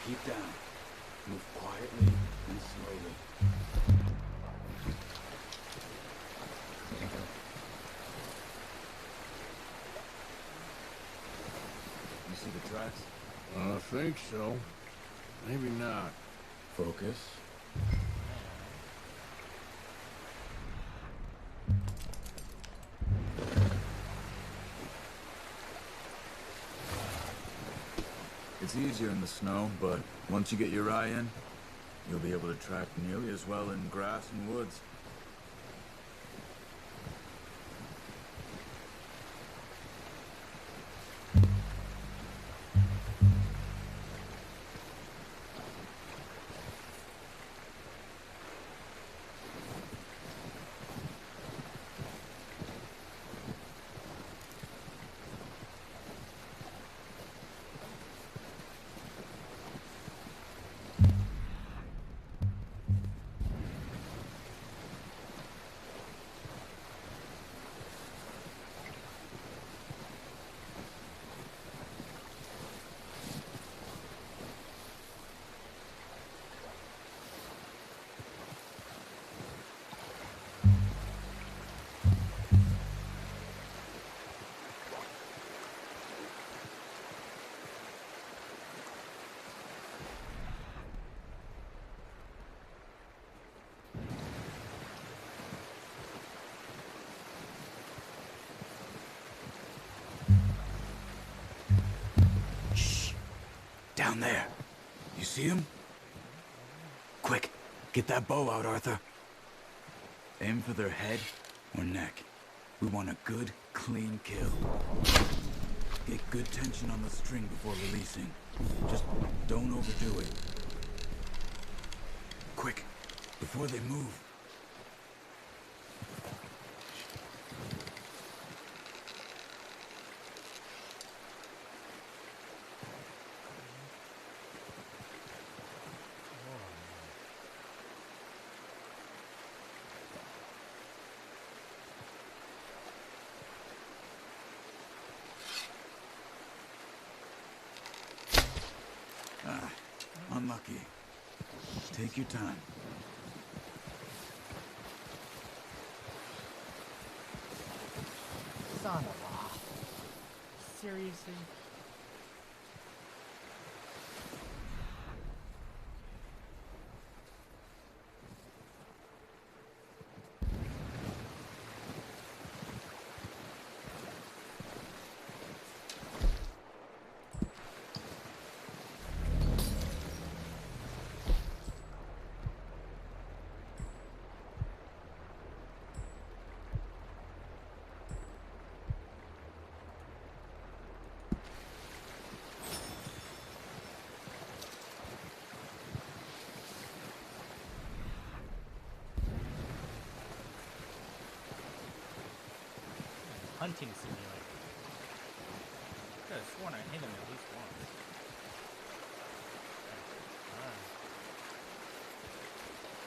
Keep down. Move quietly and slowly. You see the tracks? I think so. Maybe not. Focus. It's easier in the snow, but once you get your eye in, you'll be able to track nearly as well in grass and woods. Down there. You see him? Quick, get that bow out, Arthur. Aim for their head or neck. We want a good, clean kill. Get good tension on the string before releasing. Just don't overdo it. Quick, before they move. Unlucky. Take your time. Son of a... Seriously? Hunting simulator. I could have sworn I hit him at least once.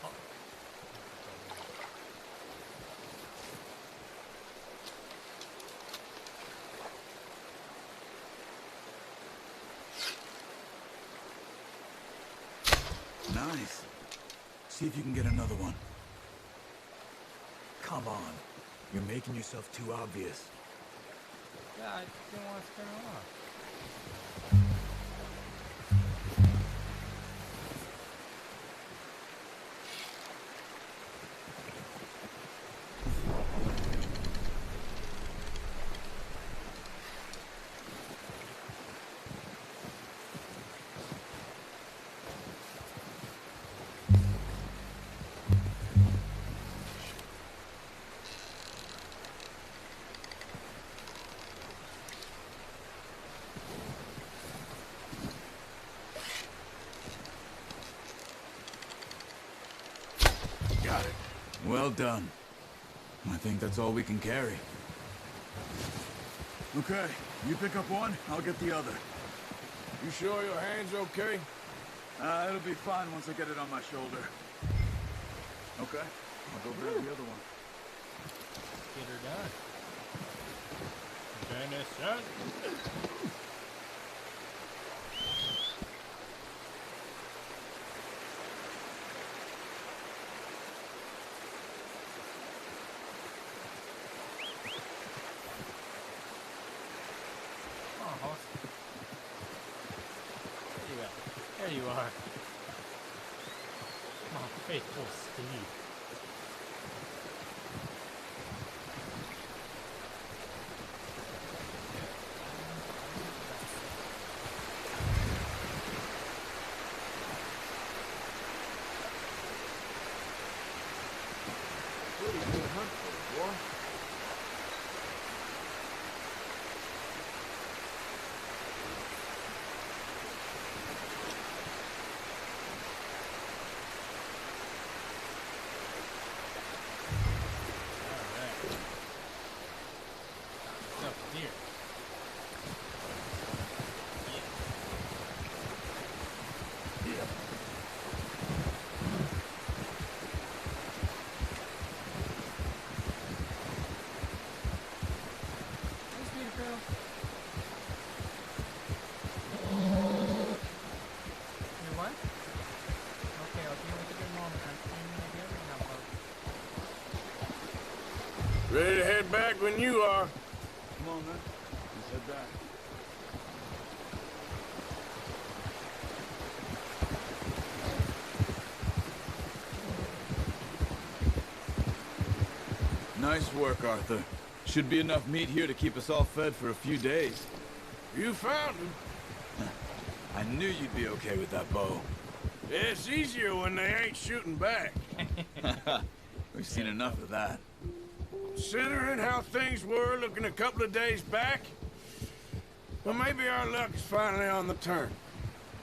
Oh. Nice. See if you can get another one. Come on. You're making yourself too obvious. Yeah, I didn't want to turn it off. Well done. I think that's all we can carry. Okay, you pick up one, I'll get the other. You sure your hand's okay? It'll be fine once I get it on my shoulder. Okay, I'll go grab the other one. Get her done. Finish done. There you are. My faithful steed. Pretty good hunt for you, boy. Ready to head back when you are. Come on, man. Let's head back. Nice work, Arthur. Should be enough meat here to keep us all fed for a few days. You found him. I knew you'd be okay with that bow. It's easier when they ain't shooting back. We've seen enough of that. Considering how things were looking a couple of days back, well, maybe our luck is finally on the turn.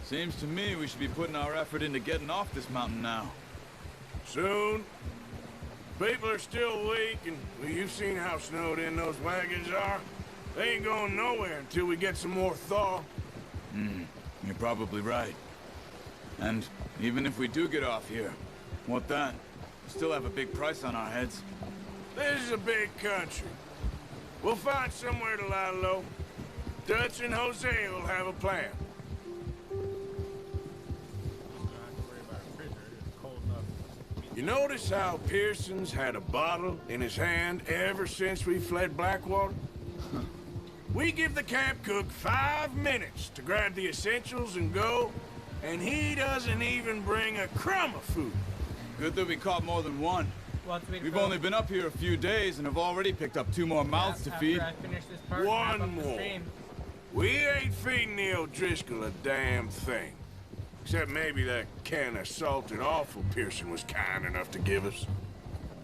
Seems to me we should be putting our effort into getting off this mountain now. Soon. People are still weak, and well, you've seen how snowed in those wagons are. They ain't going nowhere until we get some more thaw. You're probably right. And even if we do get off here, what then? We still have a big price on our heads. This is a big country. We'll find somewhere to lie low. Dutch and Jose will have a plan. You notice how Pearson's had a bottle in his hand ever since we fled Blackwater? We give the camp cook 5 minutes to grab the essentials and go, and he doesn't even bring a crumb of food. Good that we caught more than one. We've only been up here a few days and have already picked up 2 more mouths to feed. I finish this part, One more. We ain't feeding the O'Driscoll a damn thing. Except maybe that can of salted offal Pearson was kind enough to give us.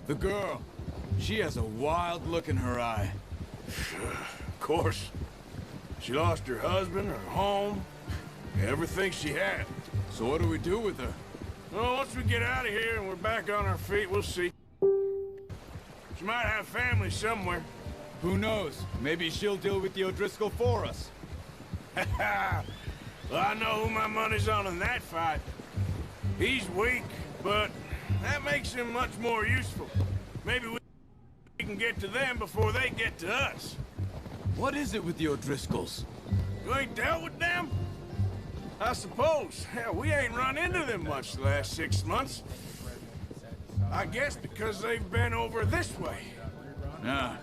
The girl. She has a wild look in her eye. Of course. She lost her husband, her home, everything she had. So what do we do with her? Well, once we get out of here and we're back on our feet, we'll see. She might have family somewhere. Who knows? Maybe she'll deal with the O'Driscoll for us. Well, I know who my money's on in that fight. He's weak, but that makes him much more useful. Maybe we can get to them before they get to us. What is it with the O'Driscolls? You ain't dealt with them? I suppose. Hell, we ain't run into them much the last 6 months. I guess because they've been over this way. Yeah.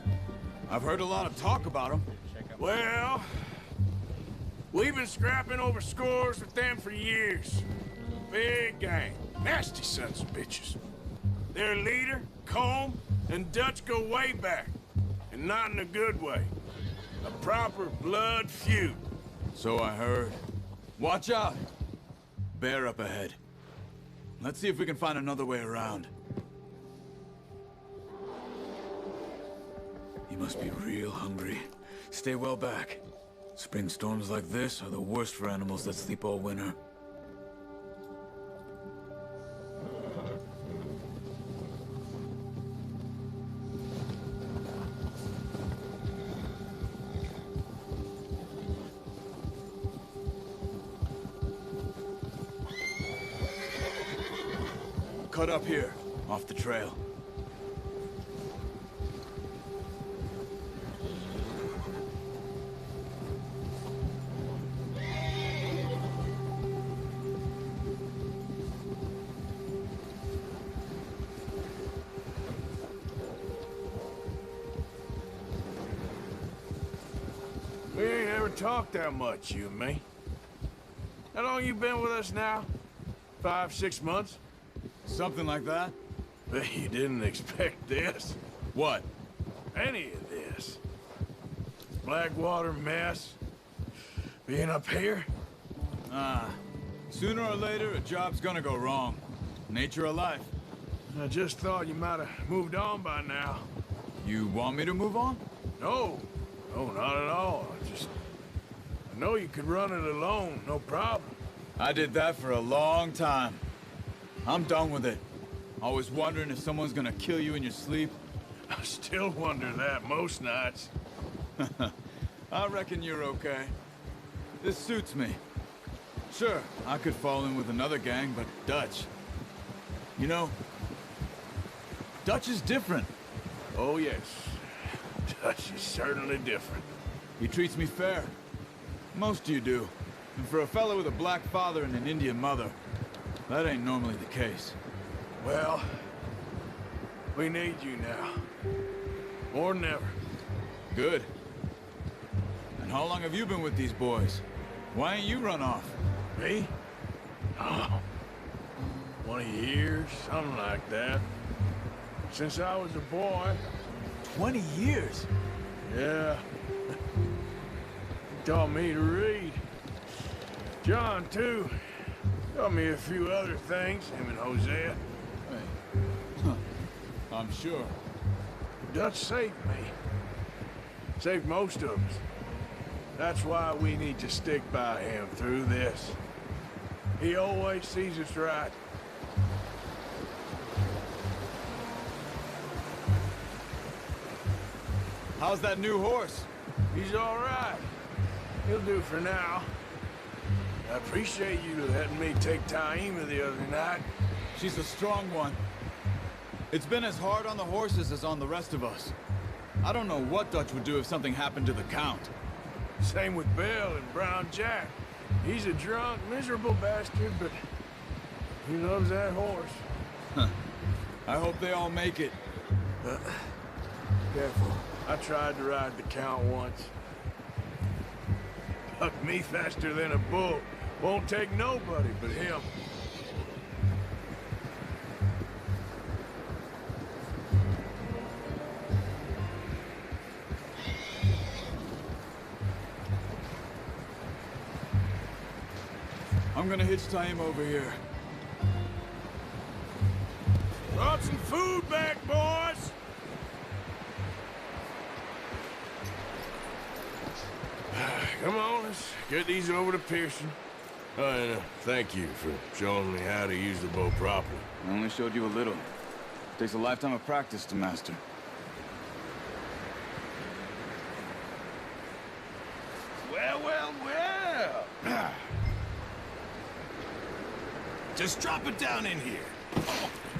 I've heard a lot of talk about them. Well, we've been scrapping over scores with them for years. Big gang. Nasty sons of bitches. Their leader, Combe, and Dutch go way back. And not in a good way. A proper blood feud. So I heard. Watch out! Bear up ahead. Let's see if we can find another way around. You must be real hungry. Stay well back. Spring storms like this are the worst for animals that sleep all winter. cut up here, off the trail. We ain't ever talked that much, you and me. How long you been with us now? 5, 6 months? Something like that? Bet you didn't expect this. What? Any of this. Blackwater mess. Being up here? Sooner or later, a job's gonna go wrong. Nature of life. I just thought you might have moved on by now. You want me to move on? No. No, not at all. I know you could run it alone, no problem. I did that for a long time. I'm done with it. Always wondering if someone's gonna kill you in your sleep. I still wonder that most nights. I reckon you're okay. This suits me. Sure, I could fall in with another gang, but Dutch... You know, Dutch is different. Oh, yes. Dutch is certainly different. He treats me fair. Most of you do. And for a fellow with a black father and an Indian mother, that ain't normally the case. Well, we need you now. More than ever. Good. And how long have you been with these boys? Why ain't you run off? Me? Oh, 20 years, something like that. Since I was a boy. 20 years? Yeah. He taught me to read. John, too. Taught me a few other things, him and Hosea. Hey. Huh. I'm sure. Dutch saved me. Saved most of us. That's why we need to stick by him through this. He always sees us right. How's that new horse? He's all right. He'll do for now. I appreciate you letting me take Taima the other night. She's a strong one. It's been as hard on the horses as on the rest of us. I don't know what Dutch would do if something happened to the Count. Same with Bill and Brown Jack. He's a drunk, miserable bastard, but he loves that horse. Huh. I hope they all make it. Careful. I tried to ride the Count once. Bucked me faster than a bull. Won't take nobody but him. I'm gonna hitch Taima over here. Brought some food back, boys! Come on, let's get these over to Pearson. Oh, and thank you for showing me how to use the bow properly. I only showed you a little. Takes a lifetime of practice to master. Well, well, well! Just drop it down in here.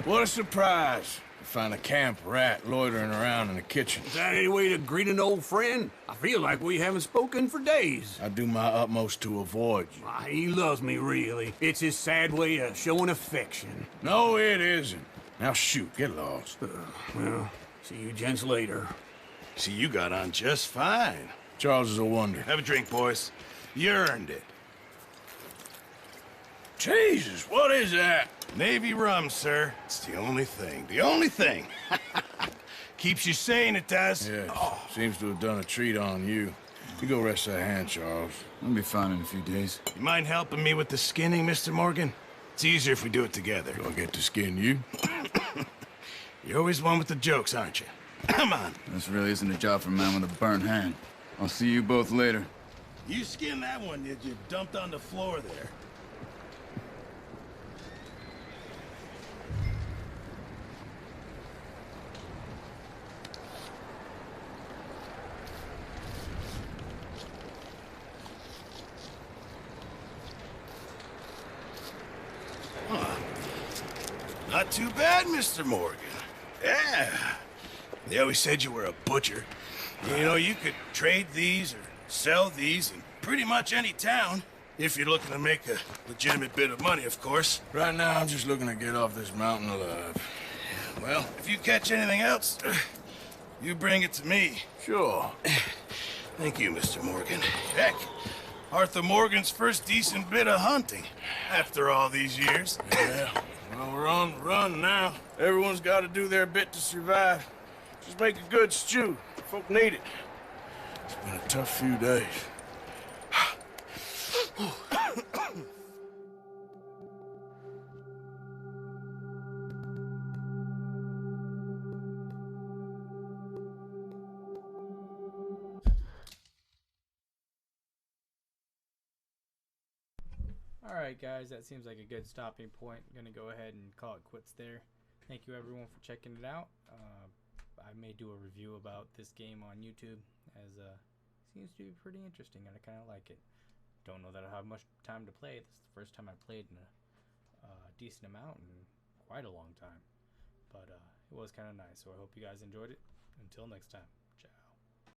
What a surprise. To find a camp rat loitering around in the kitchen. Is that any way to greet an old friend? I feel like we haven't spoken for days. I do my utmost to avoid you. He loves me, really. It's his sad way of showing affection. No, it isn't. Now shoot, get lost. Well, see you gents later. See, you got on just fine. Charles is a wonder. Have a drink, boys. You earned it. Jesus, what is that? Navy rum, sir. It's the only thing. The only thing. Keeps you sane, it does. Yes, seems to have done a treat on you. You go rest that hand, Charles. I'll be fine in a few days. You mind helping me with the skinning, Mr. Morgan? It's easier if we do it together. Do I get to skin you? You're always one with the jokes, aren't you? Come on. This really isn't a job for a man with a burnt hand. I'll see you both later. You skinned that one that you dumped on the floor there. Not too bad, Mr. Morgan. Yeah. They always said you were a butcher. You know, you could trade these or sell these in pretty much any town. If you're looking to make a legitimate bit of money, of course. Right now, I'm just looking to get off this mountain alive. Well, if you catch anything else, you bring it to me. Sure. Thank you, Mr. Morgan. Heck, Arthur Morgan's first decent bit of hunting after all these years. Yeah. Well, we're on the run now. Everyone's got to do their bit to survive. Just make a good stew. Folk need it. It's been a tough few days. Alright guys, that seems like a good stopping point. I'm gonna go ahead and call it quits there. Thank you everyone for checking it out. I may do a review about this game on YouTube, as seems to be pretty interesting and I kind of like it. Don't know that I have much time to play. This is the first time I played in a decent amount in quite a long time. But it was kind of nice, so I hope you guys enjoyed it. Until next time.